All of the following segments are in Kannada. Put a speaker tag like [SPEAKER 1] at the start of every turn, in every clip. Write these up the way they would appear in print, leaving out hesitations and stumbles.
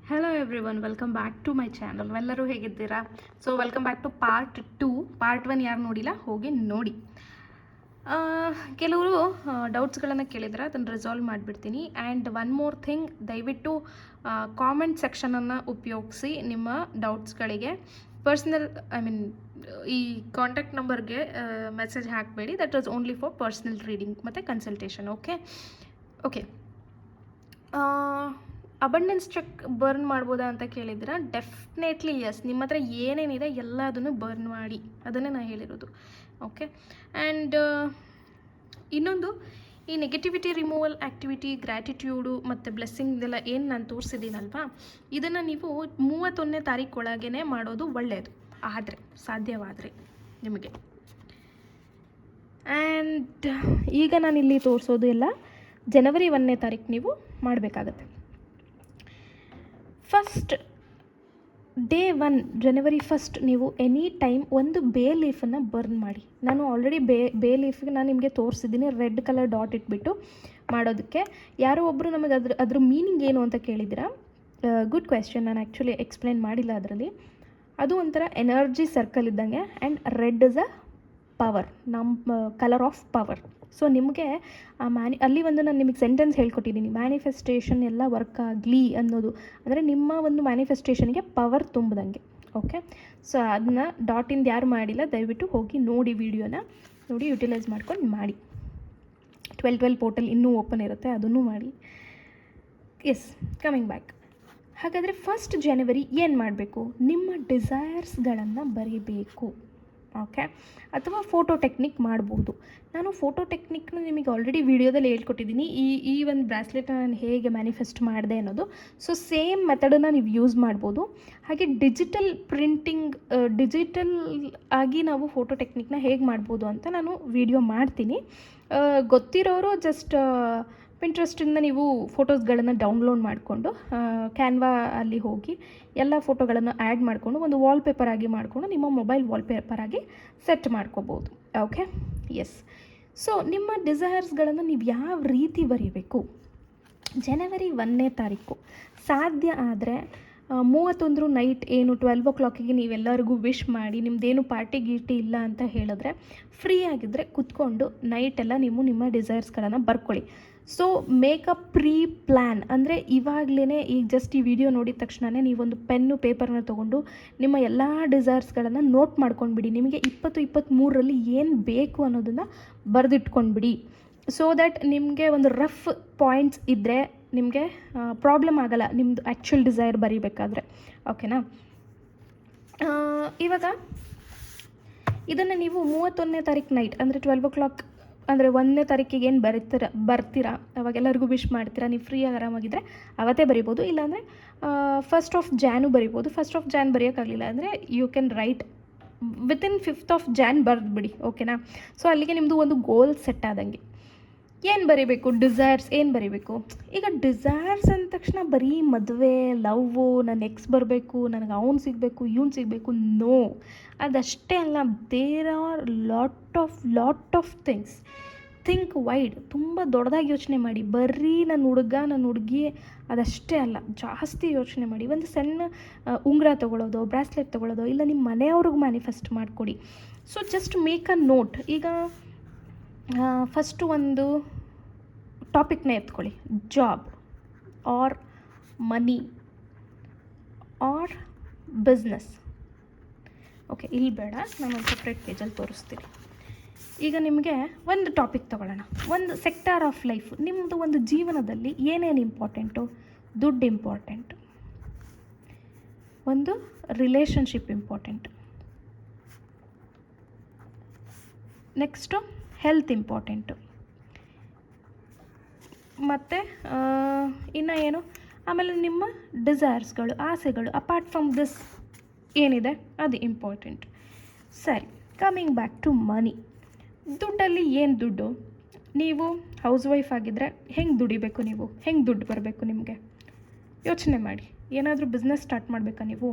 [SPEAKER 1] Hello everyone, welcome back to my channel. ಎಲ್ಲರೂ ಹೇಗಿದ್ದೀರಾ? So welcome back to part 2. Part 1 ಯಾರು ನೋಡಿಲ್ಲ ಹೋಗಿ ನೋಡಿ. ಕೆಲವರು ಡೌಟ್ಸ್ಗಳನ್ನು ಕೇಳಿದ್ರೆ ಅದನ್ನು ರಿಸಾಲ್ವ್ ಮಾಡಿಬಿಡ್ತೀನಿ. ಆ್ಯಂಡ್ ಒನ್ ಮೋರ್ ಥಿಂಗ್, ದಯವಿಟ್ಟು ಕಾಮೆಂಟ್ ಸೆಕ್ಷನನ್ನು ಉಪಯೋಗಿಸಿ ನಿಮ್ಮ ಡೌಟ್ಸ್ಗಳಿಗೆ. ಪರ್ಸ್ನಲ್ ಈ ಕಾಂಟ್ಯಾಕ್ಟ್ ನಂಬರ್ಗೆ ಮೆಸೇಜ್ ಹಾಕಬೇಡಿ. That is only for personal reading ಮತ್ತು consultation. Okay. Abundance check burn ಮಾಡ್ಬೋದಾ ಅಂತ ಕೇಳಿದ್ರೆ ಡೆಫಿನೆಟ್ಲಿ ಎಸ್. ನಿಮ್ಮ ಹತ್ರ ಏನೇನಿದೆ ಎಲ್ಲ ಅದನ್ನು ಬರ್ನ್ ಮಾಡಿ, ಅದನ್ನೇ ನಾನು ಹೇಳಿರೋದು. ಓಕೆ. ಆ್ಯಂಡ್ ಇನ್ನೊಂದು, ಈ ನೆಗೆಟಿವಿಟಿ ರಿಮೂವಲ್ ಆ್ಯಕ್ಟಿವಿಟಿ, ಗ್ರ್ಯಾಟಿಟ್ಯೂಡು ಮತ್ತು ಬ್ಲೆಸ್ಸಿಂಗ್ ಇದೆಲ್ಲ ಏನು ನಾನು ತೋರಿಸಿದ್ದೀನಲ್ವಾ, ಇದನ್ನು ನೀವು 31ನೇ ತಾರೀಕು ಒಳಗೇ ಮಾಡೋದು ಒಳ್ಳೆಯದು, ಆದರೆ ಸಾಧ್ಯವಾದರೆ ನಿಮಗೆ. ಆ್ಯಂಡ್ ಈಗ ನಾನಿಲ್ಲಿ ತೋರಿಸೋದು ಎಲ್ಲ ಜನವರಿ 1ನೇ ತಾರೀಕು ನೀವು ಮಾಡಬೇಕಾಗತ್ತೆ. ಫಸ್ಟ್ ಡೇ 1 ಜನವರಿ 1 ನೀವು ಎನಿ ಟೈಮ್ ಒಂದು ಬೇ ಲೀಫನ್ನು ಬರ್ನ್ ಮಾಡಿ. ನಾನು ಆಲ್ರೆಡಿ ಬೇ ಲೀಫಿಗೆ ನಾನು ನಿಮಗೆ ತೋರಿಸಿದ್ದೀನಿ, ರೆಡ್ ಕಲರ್ ಡಾಟ್ ಇಟ್ಬಿಟ್ಟು ಮಾಡೋದಕ್ಕೆ. ಯಾರೋ ಒಬ್ಬರು ನಮಗೆ ಅದ್ರ ಮೀನಿಂಗ್ ಏನು ಅಂತ ಕೇಳಿದ್ದೀರಾ. Good question. ನಾನು ಆ್ಯಕ್ಚುಲಿ ಎಕ್ಸ್ಪ್ಲೇನ್ ಮಾಡಿಲ್ಲ ಅದರಲ್ಲಿ. ಅದು ಒಂಥರ ಎನರ್ಜಿ ಸರ್ಕಲ್ ಇದ್ದಂಗೆ. And red is a power, ನಮ್ಮ ಕಲರ್ ಆಫ್ ಪವರ್. ಸೊ ನಿಮಗೆ ಅಲ್ಲಿ ಒಂದು ನಾನು ನಿಮಗೆ ಸೆಂಟೆನ್ಸ್ ಹೇಳ್ಕೊಟ್ಟಿದ್ದೀನಿ, ಮ್ಯಾನಿಫೆಸ್ಟೇಷನ್ ಎಲ್ಲ ವರ್ಕ್ ಆಗಲಿ ಅನ್ನೋದು. ಅಂದರೆ ನಿಮ್ಮ ಒಂದು ಮ್ಯಾನಿಫೆಸ್ಟೇಷನ್ಗೆ ಪವರ್ ತುಂಬ್ದಂಗೆ. ಓಕೆ. ಸೊ ಅದನ್ನ ಡಾಟಿಂದ ಯಾರು ಮಾಡಿಲ್ಲ ದಯವಿಟ್ಟು ಹೋಗಿ ನೋಡಿ, ವಿಡಿಯೋನ ನೋಡಿ ಯುಟಿಲೈಸ್ ಮಾಡ್ಕೊಂಡು ಮಾಡಿ. 12 ಪೋರ್ಟಲ್ ಇನ್ನೂ ಓಪನ್ ಇರುತ್ತೆ, ಅದನ್ನು ಮಾಡಿ. Yes, coming back. ಹಾಗಾದರೆ 1 ಜನವರಿ ಏನು ಮಾಡಬೇಕು? ನಿಮ್ಮ ಡಿಸೈರ್ಸ್ಗಳನ್ನು ಬರೀಬೇಕು. ಓಕೆ. ಅಥವಾ ಫೋಟೋ ಟೆಕ್ನಿಕ್ ಮಾಡ್ಬೋದು. ನಾನು ಫೋಟೋ ಟೆಕ್ನಿಕ್ನ ನಿಮಗೆ ಆಲ್ರೆಡಿ ವಿಡಿಯೋದಲ್ಲಿ ಹೇಳ್ಕೊಟ್ಟಿದ್ದೀನಿ, ಈ ಒಂದು ಬ್ರಾಸ್ಲೆಟ್ನ ನಾನು ಹೇಗೆ ಮ್ಯಾನಿಫೆಸ್ಟ್ ಮಾಡಿದೆ ಅನ್ನೋದು. ಸೊ ಸೇಮ್ ಮೆಥಡನ್ನು ನೀವು ಯೂಸ್ ಮಾಡ್ಬೋದು. ಹಾಗೆ ಡಿಜಿಟಲ್ ಪ್ರಿಂಟಿಂಗ್, ಡಿಜಿಟಲ್ ಆಗಿ ನಾವು ಫೋಟೋ ಟೆಕ್ನಿಕ್ನ ಹೇಗೆ ಮಾಡ್ಬೋದು ಅಂತ ನಾನು ವಿಡಿಯೋ ಮಾಡ್ತೀನಿ. ಗೊತ್ತಿರೋರು ಜಸ್ಟ್ ಪಿಂಟ್ರೆಸ್ಟಿಂದ ನೀವು ಫೋಟೋಸ್ಗಳನ್ನು ಡೌನ್ಲೋಡ್ ಮಾಡಿಕೊಂಡು ಕ್ಯಾನ್ವಾ ಅಲ್ಲಿ ಹೋಗಿ ಎಲ್ಲ ಫೋಟೋಗಳನ್ನು ಆ್ಯಡ್ ಮಾಡಿಕೊಂಡು ಒಂದು ವಾಲ್ಪೇಪರ್ ಆಗಿ ಮಾಡಿಕೊಂಡು ನಿಮ್ಮ ಮೊಬೈಲ್ ವಾಲ್ಪೇಪರ್ ಆಗಿ ಸೆಟ್ ಮಾಡ್ಕೋಬೋದು. ಓಕೆ. ಎಸ್. ಸೊ ನಿಮ್ಮ ಡಿಸೈರ್ಸ್ಗಳನ್ನು ನೀವು ಯಾವ ರೀತಿ ಬರೀಬೇಕು? ಜನವರಿ 1ನೇ ತಾರೀಕು ಸಾಧ್ಯ ಆದರೆ 31 ನೈಟ್ ಏನು 12 o'clock ನೀವೆಲ್ಲರಿಗೂ ವಿಶ್ ಮಾಡಿ, ನಿಮ್ಮದೇನು ಪಾರ್ಟಿ ಗೀಟಿ ಇಲ್ಲ ಅಂತ ಹೇಳಿದ್ರೆ ಫ್ರೀ ಆಗಿದ್ದರೆ ಕೂತ್ಕೊಂಡು ನೈಟೆಲ್ಲ ನೀವು ನಿಮ್ಮ ಡಿಸೈರ್ಸ್ಗಳನ್ನು ಬರ್ಕೊಳ್ಳಿ. So make a pre plan. ಅಂದರೆ ಇವಾಗಲೇ ಈಗ ಜಸ್ಟ್ ಈ ವಿಡಿಯೋ ನೋಡಿದ ತಕ್ಷಣವೇ ನೀವೊಂದು ಪೆನ್ನು ಪೇಪರ್ನ ತೊಗೊಂಡು ನಿಮ್ಮ ಎಲ್ಲ ಡಿಸೈರ್ಸ್ಗಳನ್ನು ನೋಟ್ ಮಾಡ್ಕೊಂಡ್ಬಿಡಿ. ನಿಮಗೆ 2023ರಲ್ಲಿ ಏನು ಬೇಕು ಅನ್ನೋದನ್ನು ಬರೆದಿಟ್ಕೊಂಡ್ಬಿಡಿ. ಸೊ ದ್ಯಾಟ್ ನಿಮಗೆ ಒಂದು ರಫ್ ಪಾಯಿಂಟ್ಸ್ ಇದ್ದರೆ ನಿಮಗೆ ಪ್ರಾಬ್ಲಮ್ ಆಗಲ್ಲ ನಿಮ್ಮದು ಆ್ಯಕ್ಚುಲ್ ಡಿಸೈರ್ ಬರೀಬೇಕಾದ್ರೆ. ಓಕೆನಾ? ಇವಾಗ ಇದನ್ನು ನೀವು 31ನೇ ತಾರೀಕು ನೈಟ್ ಅಂದರೆ 12 o'clock ಅಂದರೆ 1ನೇ ತಾರೀಕಿಗೆ ಏನು ಬರ್ತೀರಾ ಅವಾಗೆಲ್ಲರಿಗೂ ವಿಶ್ ಮಾಡ್ತೀರಾ, ನೀವು ಫ್ರೀಯಾಗಿ ಆರಾಮಾಗಿದ್ದರೆ ಅವತ್ತೇ ಬರಿಬೋದು. ಇಲ್ಲಾಂದರೆ 1st Jan ಬರಿಬೋದು. 1st Jan ಬರೆಯೋಕ್ಕಾಗಲಿಲ್ಲ ಅಂದರೆ you can write within 5th Jan ಬರೆದ್ಬಿಡಿ. ಓಕೆನಾ? ಸೊ ಅಲ್ಲಿಗೆ ನಿಮ್ಮದು ಒಂದು ಗೋಲ್ ಸೆಟ್ ಆದಂಗೆ. ಏನು ಬರೀಬೇಕು? ಡಿಸೈರ್ಸ್ ಏನು ಬರೀಬೇಕು? ಈಗ ಡಿಸೈರ್ಸ್ ಅಂದ ತಕ್ಷಣ ಬರೀ ಮದುವೆ, ಲವ್ವು, ನನ್ನ ಎಕ್ಸ್ ಬರಬೇಕು, ನನಗೆ ಅವ್ನು ಸಿಗಬೇಕು, ಇವ್ನು ಸಿಗಬೇಕು, ನೋ, ಅದಷ್ಟೇ ಅಲ್ಲ. There are lot of things. Think wide, ತುಂಬ ದೊಡ್ಡದಾಗಿ ಯೋಚನೆ ಮಾಡಿ. ಬರೀ ನನ್ನ ಹುಡುಗ, ನನ್ನ ಹುಡುಗಿ ಅದಷ್ಟೇ ಅಲ್ಲ, ಜಾಸ್ತಿ ಯೋಚನೆ ಮಾಡಿ. ಒಂದು ಸಣ್ಣ ಉಂಗುರ ತೊಗೊಳ್ಳೋದು, ಬ್ರಾಸ್ಲೆಟ್ ತೊಗೊಳ್ಳೋದು, ಇಲ್ಲ ನಿಮ್ಮ ಮನೆಯವ್ರಿಗೆ ಮ್ಯಾನಿಫೆಸ್ಟ್ ಮಾಡಿಕೊಡಿ. So just make a note. ಈಗ ಫಸ್ಟು ಒಂದು ಟಾಪಿಕ್ನ ಎತ್ಕೊಳ್ಳಿ, job R money or business. Okay, ಇಲ್ಲಿ ಬೇಡ, ನಾನು ಒಂದು ಸಪ್ರೇಟ್ ಪೇಜಲ್ಲಿ ತೋರಿಸ್ತೀನಿ. ಈಗ ನಿಮಗೆ ಒಂದು ಟಾಪಿಕ್ ತೊಗೊಳ್ಳೋಣ, ಒಂದು ಸೆಕ್ಟಾರ್ ಆಫ್ ಲೈಫ್. ನಿಮ್ಮದು ಒಂದು ಜೀವನದಲ್ಲಿ ಏನೇನು ಇಂಪಾರ್ಟೆಂಟು? ದುಡ್ಡು ಇಂಪಾರ್ಟೆಂಟ್, ಒಂದು relationship important, next health important, ಮತ್ತು ಇನ್ನು ಏನು, ಆಮೇಲೆ ನಿಮ್ಮ ಡಿಸೈರ್ಸ್ಗಳು, ಆಸೆಗಳು, ಅಪಾರ್ಟ್ ಫ್ರಮ್ ದಿಸ್ ಏನಿದೆ ಅದು ಇಂಪಾರ್ಟೆಂಟ್. ಸರಿ, ಕಮಿಂಗ್ ಬ್ಯಾಕ್ ಟು ಮನಿ. ದುಡ್ಡಲ್ಲಿ ಏನು ದುಡ್ಡು? ನೀವು ಹೌಸ್ ವೈಫ್ ಆಗಿದ್ದರೆ ಹೆಂಗೆ ದುಡಿಬೇಕು? ನೀವು ಹೆಂಗೆ ದುಡ್ಡು ಬರಬೇಕು ನಿಮಗೆ? ಯೋಚನೆ ಮಾಡಿ. ಏನಾದರೂ ಬಿಸ್ನೆಸ್ ಸ್ಟಾರ್ಟ್ ಮಾಡಬೇಕಾ ನೀವು?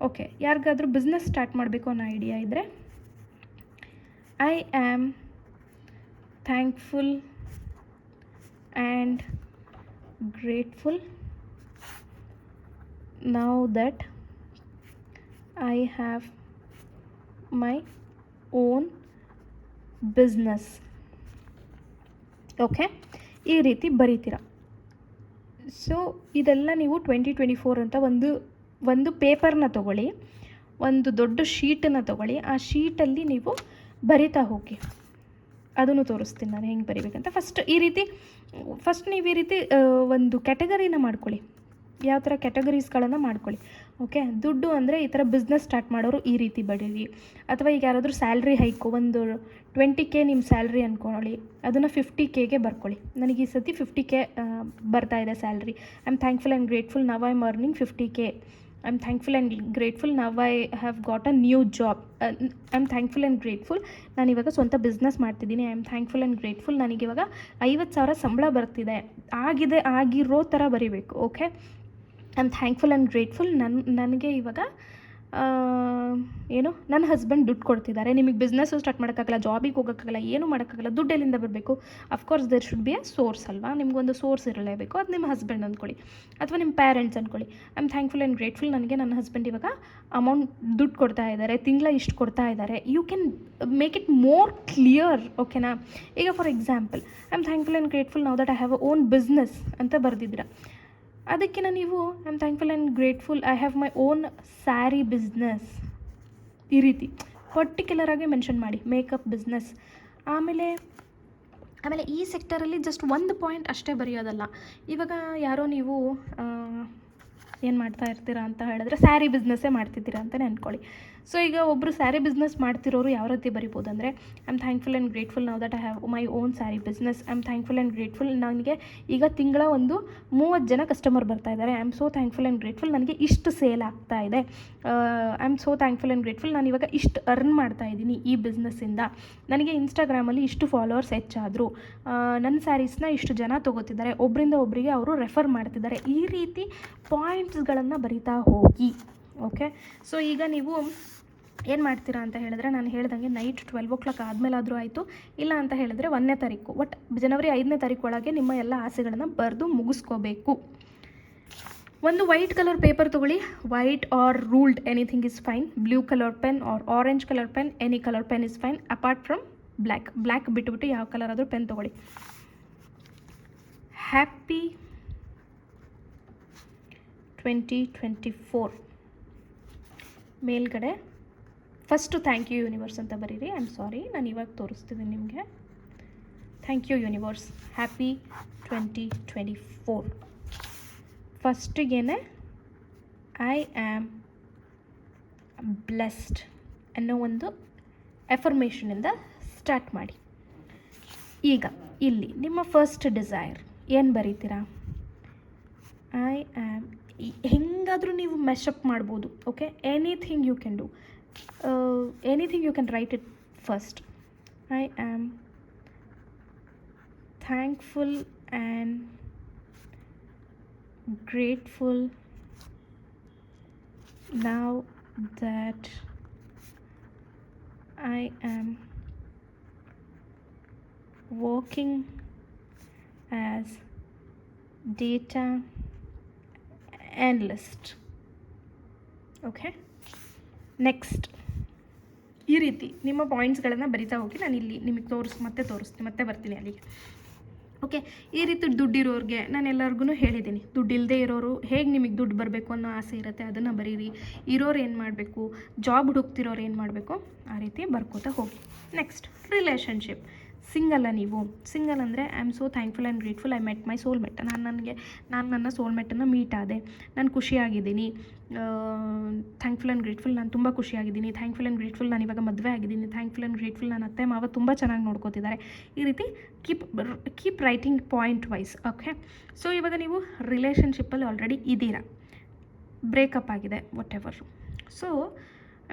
[SPEAKER 1] ಓಕೆ, ಯಾರಿಗಾದರೂ ಬಿಸ್ನೆಸ್ ಸ್ಟಾರ್ಟ್ ಮಾಡಬೇಕು ಅನ್ನೋ ಐಡಿಯಾ ಇದ್ದರೆ, I am thankful and grateful now that I have my own business. Okay, ಈ ರೀತಿ ಬರೀತೀರ. ಸೊ ಇದೆಲ್ಲ ನೀವು 2024 ಅಂತ ಒಂದು ಪೇಪರ್ನ ತೊಗೊಳ್ಳಿ, ಒಂದು ದೊಡ್ಡ ಶೀಟನ್ನು ತೊಗೊಳ್ಳಿ. ಆ ಶೀಟಲ್ಲಿ ನೀವು ಬರಿತಾ ಹೋಗಿ. ಅದನ್ನು ತೋರಿಸ್ತೀನಿ ನಾನು ಹೆಂಗೆ ಬರಿಬೇಕಂತ. ಫಸ್ಟ್ ನೀವು ಈ ರೀತಿ ಒಂದು ಕ್ಯಾಟಗರಿನ ಮಾಡ್ಕೊಳ್ಳಿ. ಯಾವ ಥರ ಕ್ಯಾಟಗರೀಸ್ಗಳನ್ನು ಮಾಡ್ಕೊಳ್ಳಿ. ಓಕೆ, ದುಡ್ಡು ಅಂದರೆ ಈ ಥರ ಬಿಸ್ನೆಸ್ ಸ್ಟಾರ್ಟ್ ಮಾಡೋರು ಈ ರೀತಿ ಬಡೀರಿ. ಅಥವಾ ಈಗ ಯಾರಾದರೂ ಸ್ಯಾಲ್ರಿ ಹೈಕು, ಒಂದು 20K ನಿಮ್ಮ ಸ್ಯಾಲ್ರಿ ಅಂದ್ಕೊಳ್ಳಿ, ಅದನ್ನು 50Kಗೆ ಬರ್ಕೊಳ್ಳಿ. ನನಗೆ ಈ ಸತಿ 50K ಬರ್ತಾ ಇದೆ salary. I am thankful and grateful now I am earning 50K. I am thankful and grateful now I have got a new job. I am thankful and grateful ನಾನಿವಾಗ ಸ್ವಂತ ಬಿಸ್ನೆಸ್ ಮಾಡ್ತಿದ್ದೀನಿ. I am thankful and grateful ನನಗಿವಾಗ 50,000 ಸಂಬಳ ಬರ್ತಿದೆ. ಆಗಿರೋ ಥರ ಬರೀಬೇಕು. Okay, I am thankful and grateful ನನಗೆ ಇವಾಗ ನನ್ನ ಹಸ್ಬೆಂಡ್ ದುಡ್ಡು ಕೊಡ್ತಿದ್ದಾರೆ. ನಿಮಗೆ ಬಿಸ್ನೆಸ್ಸು ಸ್ಟಾರ್ಟ್ ಮಾಡೋಕ್ಕಾಗಲ್ಲ, ಜಾಬಿಗೆ ಹೋಗೋಕ್ಕಾಗಲ್ಲ, ಏನೂ ಮಾಡೋಕ್ಕಾಗಲ್ಲ, ದುಡ್ಡು ಎಲ್ಲಿಂದ ಬರಬೇಕು? Of course there should be a source ಅಲ್ವಾ? ನಿಮಗೊಂದು ಸೋರ್ಸ್ ಇರಲೇಬೇಕು. ಅದು ನಿಮ್ಮ ಹಸ್ಬೆಂಡ್ ಅಂದ್ಕೊಳ್ಳಿ ಅಥವಾ ನಿಮ್ಮ ಪ್ಯಾರೆಂಟ್ಸ್ ಅಂದ್ಕೊಳ್ಳಿ. I am thankful and grateful ನನಗೆ ನನ್ನ ಹಸ್ಬೆಂಡ್ ಇವಾಗ ದುಡ್ಡು ಕೊಡ್ತಾ ಇದ್ದಾರೆ, ತಿಂಗಳ ಇಷ್ಟು ಕೊಡ್ತಾ ಇದ್ದಾರೆ. You can make it more clear. ಓಕೆನಾ? ಈಗ for example, I am thankful and grateful now that I have a own business ಅಂತ ಬರೆದಿದ್ದೀರ. ಅದಕ್ಕಿಂತ ನೀವು I am thankful and grateful I have my own sari business. ಈ ರೀತಿ ಪರ್ಟಿಕ್ಯುಲರಾಗಿ ಮೆನ್ಷನ್ ಮಾಡಿ. Makeup business. ಆಮೇಲೆ ಈ ಸೆಕ್ಟರಲ್ಲಿ ಜಸ್ಟ್ ಒಂದು ಪಾಯಿಂಟ್ ಅಷ್ಟೇ ಬರೆಯೋದಲ್ಲ. ಇವಾಗ ಯಾರೋ ನೀವು ಏನು ಮಾಡ್ತಾ ಇರ್ತೀರಾ ಅಂತ ಹೇಳಿದ್ರೆ ಸ್ಯಾರಿ ಬಿಸ್ನೆಸ್ಸೇ ಮಾಡ್ತಿದ್ದೀರಾ ಅಂತಲೇ ಅಂದ್ಕೊಳ್ಳಿ. ಸೊ ಈಗ ಒಬ್ಬರು ಸ್ಯಾರಿ ಬಿಸ್ನೆಸ್ ಮಾಡ್ತಿರೋರು ಯಾವ ರೀತಿ ಬರಿಬೋದು ಅಂದರೆ, I am thankful and grateful now that I have my own sari business. I am thankful and grateful ನನಗೆ ಈಗ ತಿಂಗಳ ಒಂದು 30 ಜನ ಕಸ್ಟಮರ್ ಬರ್ತಾ ಇದ್ದಾರೆ. I am so thankful and grateful ನನಗೆ ಇಷ್ಟು ಸೇಲ್ ಆಗ್ತಾ ಇದೆ. I am so thankful and grateful ನಾನು ಇವಾಗ ಇಷ್ಟು ಅರ್ನ್ ಮಾಡ್ತಾ ಇದ್ದೀನಿ ಈ ಬಿಸ್ನೆಸ್ಸಿಂದ. ನನಗೆ ಇನ್ಸ್ಟಾಗ್ರಾಮಲ್ಲಿ ಇಷ್ಟು ಫಾಲೋವರ್ಸ್ ಹೆಚ್ಚಾದರು. ನನ್ನ ಸ್ಯಾರೀಸ್ನ ಇಷ್ಟು ಜನ ತೊಗೋತಿದ್ದಾರೆ, ಒಬ್ಬರಿಂದ ಒಬ್ಬರಿಗೆ ಅವರು ರೆಫರ್ ಮಾಡ್ತಿದ್ದಾರೆ. ಈ ರೀತಿ ಪಾಯಿಂಟ್ಸ್ಗಳನ್ನು ಬರಿತಾ ಹೋಗಿ. ಓಕೆ, ಸೊ ಈಗ ನೀವು ಏನು ಮಾಡ್ತೀರಾ ಅಂತ ಹೇಳಿದ್ರೆ, ನಾನು ಹೇಳ್ದಂಗೆ ನೈಟ್ 12 o'clock ಆದಮೇಲಾದರೂ ಆಯಿತು, ಇಲ್ಲ ಅಂತ ಹೇಳಿದ್ರೆ 1ನೇ ತಾರೀಕು ಜನವರಿ 5ನೇ ತಾರೀಕು ಒಳಗೆ ನಿಮ್ಮ ಎಲ್ಲ ಆಸೆಗಳನ್ನು ಬರೆದು ಮುಗಿಸ್ಕೋಬೇಕು. ಒಂದು ವೈಟ್ ಕಲರ್ ಪೇಪರ್ ತೊಗೊಳ್ಳಿ. White or ruled anything is fine. Blue colour pen or orange colour pen, any colour pen is fine apart from black ಬಿಟ್ಟುಬಿಟ್ಟು ಯಾವ ಕಲರ್ ಆದರೂ ಪೆನ್ ತೊಗೊಳ್ಳಿ. ಹ್ಯಾಪಿ 2024 ಮೇಲ್ಗಡೆ ಫಸ್ಟು ಥ್ಯಾಂಕ್ ಯು ಯೂನಿವರ್ಸ್ ಅಂತ ಬರೀರಿ. ಐ ಆಮ್ ಸಾರಿ, ನಾನು ಇವಾಗ ತೋರಿಸ್ತಿದ್ದೀನಿ ನಿಮಗೆ. Thank you universe, happy 2024. ಫಸ್ಟಿಗೇನೆ ಐ ಆಮ್ ಬ್ಲೆಸ್ಡ್ ಅನ್ನೋ ಒಂದು ಎಫರ್ಮೇಷನಿಂದ ಸ್ಟಾರ್ಟ್ ಮಾಡಿ. ಈಗ ಇಲ್ಲಿ ನಿಮ್ಮ ಫಸ್ಟ್ ಡಿಸೈರ್ ಏನು ಬರೀತೀರಾ? ಐ ಆಮ್, ಹೆಂಗಾದರೂ ನೀವು ಮೆಶಪ್ ಮಾಡ್ಬೋದು. Okay, anything you can do, anything you can write it first. I am thankful and grateful now that I am working as data analyst. Okay, next ಈ ರೀತಿ ನಿಮ್ಮ ಪಾಯಿಂಟ್ಸ್ಗಳನ್ನು ಬರಿತಾ ಹೋಗಿ. ನಾನು ಇಲ್ಲಿ ನಿಮಗೆ ತೋರಿಸ್ತೀನಿ, ಮತ್ತೆ ಬರ್ತೀನಿ ಅಲ್ಲಿಗೆ. ಓಕೆ, ಈ ರೀತಿ ದುಡ್ಡಿರೋರಿಗೆ ನಾನು ಎಲ್ಲರಿಗೂ ಹೇಳಿದ್ದೀನಿ. ದುಡ್ಡು ಇಲ್ಲದೆ ಇರೋರು ಹೇಗೆ ನಿಮಗೆ ದುಡ್ಡು ಬರಬೇಕು ಅನ್ನೋ ಆಸೆ ಇರುತ್ತೆ, ಅದನ್ನು ಬರೀರಿ. ಇರೋರು ಏನು ಮಾಡಬೇಕು, ಜಾಬ್ ಹುಡುಕ್ತಿರೋರು ಏನು ಮಾಡಬೇಕು, ಆ ರೀತಿ ಬರ್ಕೋತಾ ಹೋಗಿ. Next relationship. ಸಿಂಗಲ್ಲ ನೀವು? ಸಿಂಗಲ್ ಅಂದರೆ I am so thankful and grateful I met my soulmate. ನಾನು ನನ್ನ ಸೋಲ್ಮೇಟನ್ನು ಮೀಟ್ ಆದೆ, ನಾನು ಖುಷಿಯಾಗಿದ್ದೀನಿ. ಥ್ಯಾಂಕ್ಫುಲ್ ಆ್ಯಂಡ್ ಗ್ರೇಟ್ಫುಲ್ ನಾನು ತುಂಬ ಖುಷಿಯಾಗಿದ್ದೀನಿ. ಥ್ಯಾಂಕ್ಫುಲ್ ಆ್ಯಂಡ್ ಗ್ರೇಟ್ಫುಲ್ ನಾನು ಇವಾಗ ಮದುವೆ ಆಗಿದ್ದೀನಿ. ಥ್ಯಾಂಕ್ಫುಲ್ ಆ್ಯಂಡ್ ಗ್ರೇಟ್ಫುಲ್ ನನ್ನ ಅತ್ತೆ ಮಾವ ತುಂಬ ಚೆನ್ನಾಗಿ ನೋಡ್ಕೋತಿದ್ದಾರೆ. ಈ ರೀತಿ keep writing point wise. Okay, so ಇವಾಗ ನೀವು ರಿಲೇಷನ್ಶಿಪ್ಪಲ್ಲಿ ಆಲ್ರೆಡಿ ಇದ್ದೀರಾ, ಬ್ರೇಕಪ್ ಆಗಿದೆ, whatever. So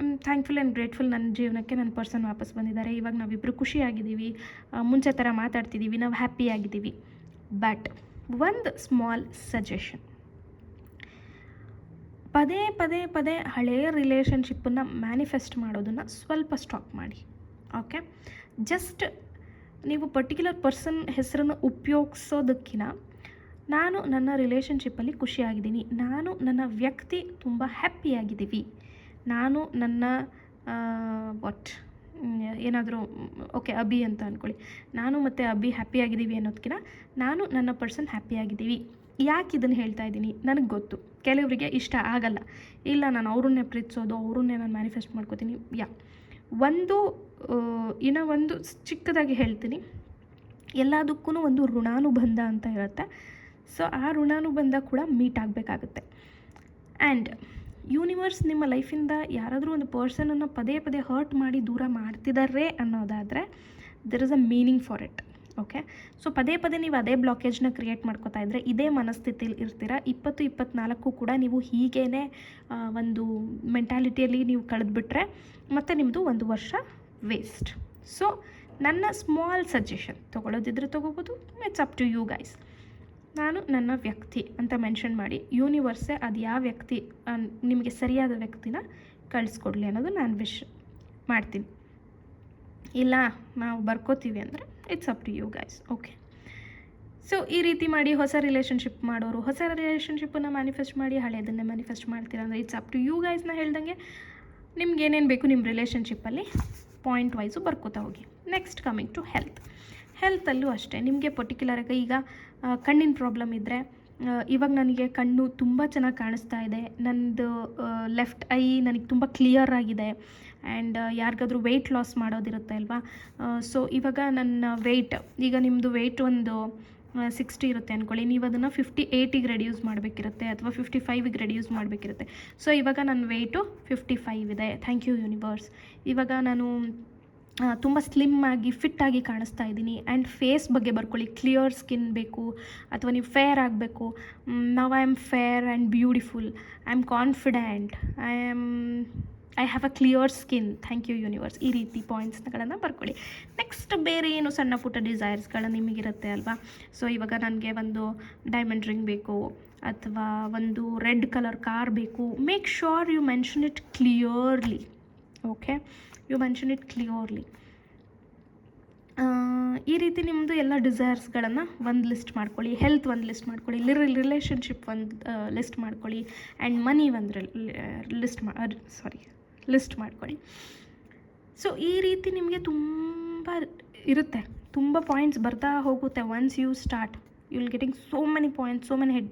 [SPEAKER 1] I am thankful and grateful ನನ್ನ ಜೀವನಕ್ಕೆ ನನ್ನ ಪರ್ಸನ್ ವಾಪಸ್ ಬಂದಿದ್ದಾರೆ. ಇವಾಗ ನಾವಿಬ್ಬರು ಖುಷಿಯಾಗಿದ್ದೀವಿ, ಮುಂಚೆ ಥರ ಮಾತಾಡ್ತಿದ್ದೀವಿ, ನಾವು ಹ್ಯಾಪಿಯಾಗಿದ್ದೀವಿ. ಬಟ್ ಒಂದು ಸ್ಮಾಲ್ ಸಜೆಷನ್, ಪದೇ ಹಳೆಯ ರಿಲೇಷನ್ಶಿಪ್ಪನ್ನು ಮ್ಯಾನಿಫೆಸ್ಟ್ ಮಾಡೋದನ್ನು ಸ್ವಲ್ಪ ಸ್ಟಾಪ್ ಮಾಡಿ. ಓಕೆ, ಜಸ್ಟ್ ನೀವು ಪರ್ಟಿಕ್ಯುಲರ್ ಪರ್ಸನ್ ಹೆಸರನ್ನು ಉಪಯೋಗಿಸೋದಕ್ಕಿಂತ ನಾನು ನನ್ನ ರಿಲೇಷನ್ಶಿಪ್ಪಲ್ಲಿ ಖುಷಿಯಾಗಿದ್ದೀನಿ, ನಾನು ನನ್ನ ವ್ಯಕ್ತಿ ತುಂಬ ಹ್ಯಾಪಿಯಾಗಿದ್ದೀವಿ, ನಾನು ನನ್ನ ಏನಾದರೂ ಓಕೆ ಅಭಿ ಅಂತ ಅಂದ್ಕೊಳ್ಳಿ, ನಾನು ಮತ್ತು ಅಭಿ ಹ್ಯಾಪಿಯಾಗಿದ್ದೀವಿ ಅನ್ನೋದಕ್ಕಿಂತ ನಾನು ನನ್ನ ಪರ್ಸನ್ ಹ್ಯಾಪಿಯಾಗಿದ್ದೀವಿ. ಯಾಕೆ ಇದನ್ನು ಹೇಳ್ತಾ ಇದ್ದೀನಿ ನನಗೆ ಗೊತ್ತು, ಕೆಲವರಿಗೆ ಇಷ್ಟ ಆಗಲ್ಲ, ಇಲ್ಲ ನಾನು ಅವ್ರನ್ನೇ ಪ್ರೀತಿಸೋದು, ಅವ್ರನ್ನೇ ನಾನು ಮ್ಯಾನಿಫೆಸ್ಟ್ ಮಾಡ್ಕೋತೀನಿ. ಇನ್ನೂ ಒಂದು ಚಿಕ್ಕದಾಗಿ ಹೇಳ್ತೀನಿ, ಎಲ್ಲದಕ್ಕೂ ಒಂದು ಋಣಾನುಬಂಧ ಅಂತ ಇರುತ್ತೆ. ಸೊ ಆ ಋಣಾನುಬಂಧ ಕೂಡ ಮೀಟ್ ಆಗಬೇಕಾಗುತ್ತೆ. ಆ್ಯಂಡ್ ಯೂನಿವರ್ಸ್ ನಿಮ್ಮ ಲೈಫಿಂದ ಯಾರಾದರೂ ಒಂದು ಪರ್ಸನನ್ನು ಪದೇ ಪದೇ ಹರ್ಟ್ ಮಾಡಿ ದೂರ ಮಾಡ್ತಿದ್ದಾರೆ ಅನ್ನೋದಾದರೆ there is a meaning for it. Okay, so ಪದೇ ಪದೇ ನೀವು ಅದೇ ಬ್ಲಾಕೇಜ್ನ ಕ್ರಿಯೇಟ್ ಮಾಡ್ಕೋತಾ ಇದ್ದರೆ, ಇದೇ ಮನಸ್ಥಿತಿಲಿ ಇರ್ತೀರ. 20-24 ಕೂಡ ನೀವು ಹೀಗೇ ಒಂದು ಮೆಂಟ್ಯಾಲಿಟಿಯಲ್ಲಿ ನೀವು ಕಳೆದುಬಿಟ್ರೆ ಮತ್ತೆ ನಿಮ್ಮದು 1 ವರ್ಷ ವೇಸ್ಟ್. ಸೊ ನನ್ನ ಸ್ಮಾಲ್ ಸಜೆಷನ್, ತೊಗೊಳ್ಳೋದಿದ್ರೆ ತೊಗೋಬೋದು, it's up to you guys. ನಾನು ನನ್ನ ವ್ಯಕ್ತಿ ಅಂತ ಮೆನ್ಷನ್ ಮಾಡಿ, ಯೂನಿವರ್ಸೇ ಅದು ಯಾವ ವ್ಯಕ್ತಿ ನಿಮಗೆ ಸರಿಯಾದ ವ್ಯಕ್ತಿನ ಕಳಿಸ್ಕೊಡ್ಲಿ ಅನ್ನೋದು ನಾನು ವಿಶ್ ಮಾಡ್ತೀನಿ. ಇಲ್ಲ ನಾವು ಬರ್ಕೋತೀವಿ ಅಂದರೆ it's up to you guys. Okay, so ಈ ರೀತಿ ಮಾಡಿ ಹೊಸ ರಿಲೇಷನ್ಶಿಪ್ ಮಾಡೋರು ಹೊಸ ರಿಲೇಷನ್ಶಿಪ್ಪನ್ನು ಮ್ಯಾನಿಫೆಸ್ಟ್ ಮಾಡಿ, ಹಳೆಯದನ್ನೇ ಮ್ಯಾನಿಫೆಸ್ಟ್ ಮಾಡ್ತೀರಾ ಅಂದರೆ ಇಟ್ಸ್ ಅಪ್ ಟು ಯು ಗೈಸ್ನ ಹೇಳ್ದಂಗೆ ನಿಮ್ಗೆ ಏನೇನು ಬೇಕು ನಿಮ್ಮ ರಿಲೇಷನ್ಶಿಪ್ಪಲ್ಲಿ ಪಾಯಿಂಟ್ ವೈಸು ಬರ್ಕೋತಾ ಹೋಗಿ. ನೆಕ್ಸ್ಟ್ ಕಮಿಂಗ್ ಟು ಹೆಲ್ತಲ್ಲೂ ಅಷ್ಟೇ, ನಿಮಗೆ ಪರ್ಟಿಕ್ಯುಲರಾಗಿ ಈಗ ಕಣ್ಣಿನ ಪ್ರಾಬ್ಲಮ್ ಇದ್ದರೆ, ಇವಾಗ ನನಗೆ ಕಣ್ಣು ತುಂಬ ಚೆನ್ನಾಗಿ ಕಾಣಿಸ್ತಾ ಇದೆ, ನನ್ನದು ಲೆಫ್ಟ್ ಐ ನನಗೆ ತುಂಬ ಕ್ಲಿಯರ್ ಆಗಿದೆ. ಆ್ಯಂಡ್ ಯಾರಿಗಾದ್ರೂ ವೆಯ್ಟ್ ಲಾಸ್ ಮಾಡೋದಿರುತ್ತೆ ಅಲ್ವಾ, ಸೊ ಇವಾಗ ನನ್ನ ವೆಯ್ಟ್, ಈಗ ನಿಮ್ಮದು ವೆಯ್ಟ್ ಒಂದು 60 ಇರುತ್ತೆ ಅಂದ್ಕೊಳ್ಳಿ, ನೀವು ಅದನ್ನು 58ಗೆ ರೆಡ್ಯೂಸ್ ಮಾಡಬೇಕಿರುತ್ತೆ ಅಥವಾ 55ಗೆ ರೆಡ್ಯೂಸ್ ಮಾಡಬೇಕಿರುತ್ತೆ. ಸೊ ಇವಾಗ ನನ್ನ ವೆಯ್ಟು 55 ಇದೆ. Thank you universe. ಇವಾಗ ನಾನು ತುಂಬ ಸ್ಲಿಮ್ ಆಗಿ ಫಿಟ್ಟಾಗಿ ಕಾಣಿಸ್ತಾ ಇದ್ದೀನಿ. ಆ್ಯಂಡ್ ಫೇಸ್ ಬಗ್ಗೆ ಬರ್ಕೊಳ್ಳಿ, ಕ್ಲಿಯರ್ ಸ್ಕಿನ್ ಬೇಕು ಅಥವಾ ನೀವು ಫೇರ್ ಆಗಬೇಕು. Now I am fair and beautiful, I am confident, I have a clear skin, thank you universe. ಈ ರೀತಿ ಪಾಯಿಂಟ್ಸ್ಗಳನ್ನು ಬರ್ಕೊಳ್ಳಿ. ನೆಕ್ಸ್ಟ್ ಬೇರೆ ಏನು ಸಣ್ಣ ಪುಟ್ಟ ಡಿಸೈರ್ಸ್ಗಳು ನಿಮಗಿರುತ್ತೆ ಅಲ್ವಾ. ಸೊ ಇವಾಗ ನನಗೆ ಒಂದು ಡೈಮಂಡ್ ರಿಂಗ್ ಬೇಕು ಅಥವಾ ಒಂದು ರೆಡ್ ಕಲರ್ ಕಾರ್ ಬೇಕು. Make sure you mention it clearly. Okay, you mention it clearly. ಈ ರೀತಿ ನಿಮ್ಮದು ಎಲ್ಲ ಡಿಸೈರ್ಸ್ಗಳನ್ನು ಒಂದು ಲಿಸ್ಟ್ ಮಾಡ್ಕೊಳ್ಳಿ. ಹೆಲ್ತ್ ಒಂದು ಲಿಸ್ಟ್ ಮಾಡ್ಕೊಳ್ಳಿ, ರಿಲೇಷನ್ಶಿಪ್ ಒಂದು ಲಿಸ್ಟ್ ಮಾಡ್ಕೊಳ್ಳಿ, ಆ್ಯಂಡ್ ಮನಿ ಒಂದು ಲಿಸ್ಟ್ ಮಾಡ್ಕೊಳ್ಳಿ. ಸೊ ಈ ರೀತಿ ನಿಮಗೆ ತುಂಬ ಇರುತ್ತೆ, ತುಂಬ ಪಾಯಿಂಟ್ಸ್ ಬರ್ತಾ ಹೋಗುತ್ತೆ. Once you start you will getting so many points, so many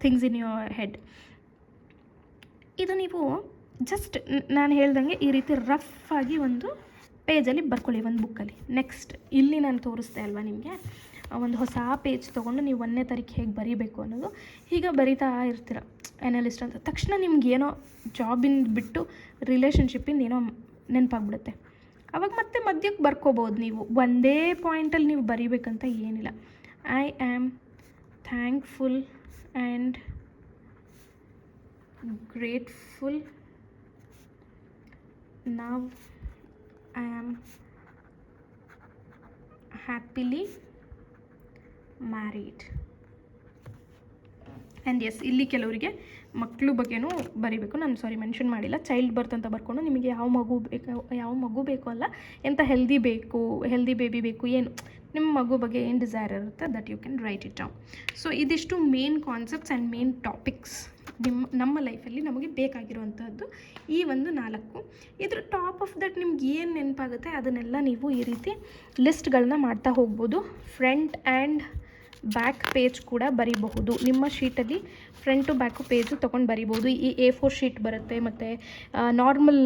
[SPEAKER 1] things in your head. ಇದು ನೀವು ಜಸ್ಟ್ ನಾನು ಹೇಳ್ದಂಗೆ ಈ ರೀತಿ ರಫ್ ಆಗಿ ಒಂದು ಪೇಜಲ್ಲಿ ಬರ್ಕೊಳ್ಳಿ, ಒಂದು ಬುಕ್ಕಲ್ಲಿ. ನೆಕ್ಸ್ಟ್ ಇಲ್ಲಿ ನಾನು ತೋರಿಸ್ದೆ ಅಲ್ವಾ ನಿಮಗೆ, ಒಂದು ಹೊಸ ಪೇಜ್ ತೊಗೊಂಡು ನೀವು 1ನೇ ತಾರೀಕು ಹೇಗೆ ಬರೀಬೇಕು ಅನ್ನೋದು ಈಗ ಬರಿತಾ ಇರ್ತೀರ. ಅನಲಿಸ್ಟ್ ಅಂತ ತಕ್ಷಣ ನಿಮ್ಗೆ ಏನೋ ಜಾಬಿಂದ ಬಿಟ್ಟು ರಿಲೇಷನ್ಶಿಪ್ಪಿಂದ ಏನೋ ನೆನಪಾಗ್ಬಿಡುತ್ತೆ. ಅವಾಗ ಮತ್ತೆ ಮಧ್ಯಕ್ಕೆ ಬರ್ಕೋಬೋದು. ನೀವು ಒಂದೇ ಪಾಯಿಂಟಲ್ಲಿ ನೀವು ಬರೀಬೇಕಂತ ಏನಿಲ್ಲ. I am thankful and grateful. Now I am happily married. And yes, ಇಲ್ಲಿ ಕೆಲವರಿಗೆ ಮಕ್ಕಳು ಬಗ್ಗೆನೂ ಬರೀಬೇಕು. ನಾನು ಮೆನ್ಷನ್ ಮಾಡಿಲ್ಲ, ಚೈಲ್ಡ್ ಬರ್ತ್ ಅಂತ ಬರ್ಕೊಂಡು ನಿಮಗೆ ಯಾವ ಮಗು ಬೇಕು ಅಲ್ಲ, ಎಂಥ ಹೆಲ್ದಿ ಬೇಬಿ ಬೇಕು, ಏನು ನಿಮ್ಮ ಮಗು ಬಗ್ಗೆ ಏನು ಡಿಸೈರ್ ಇರುತ್ತೆ that you can write it down. So ಇದಿಷ್ಟು main concepts and main topics ನಮ್ಮ ಲೈಫಲ್ಲಿ ನಮಗೆ ಬೇಕಾಗಿರುವಂಥದ್ದು ಈ ಒಂದು 4. ಇದ್ರ ಟಾಪ್ ಆಫ್ ದಟ್ ನಿಮ್ಗೆ ಏನು ನೆನಪಾಗುತ್ತೆ ಅದನ್ನೆಲ್ಲ ನೀವು ಈ ರೀತಿ ಲಿಸ್ಟ್ಗಳನ್ನ ಮಾಡ್ತಾ ಹೋಗ್ಬೋದು. ಫ್ರಂಟ್ ಆ್ಯಂಡ್ ಬ್ಯಾಕ್ ಪೇಜ್ ಕೂಡ ಬರೀಬಹುದು. ನಿಮ್ಮ ಶೀಟಲ್ಲಿ ಫ್ರಂಟ್ ಟು ಬ್ಯಾಕು ಪೇಜು ತೊಗೊಂಡು ಬರೀಬೋದು. ಈ A4 ಶೀಟ್ ಬರುತ್ತೆ, ಮತ್ತು ನಾರ್ಮಲ್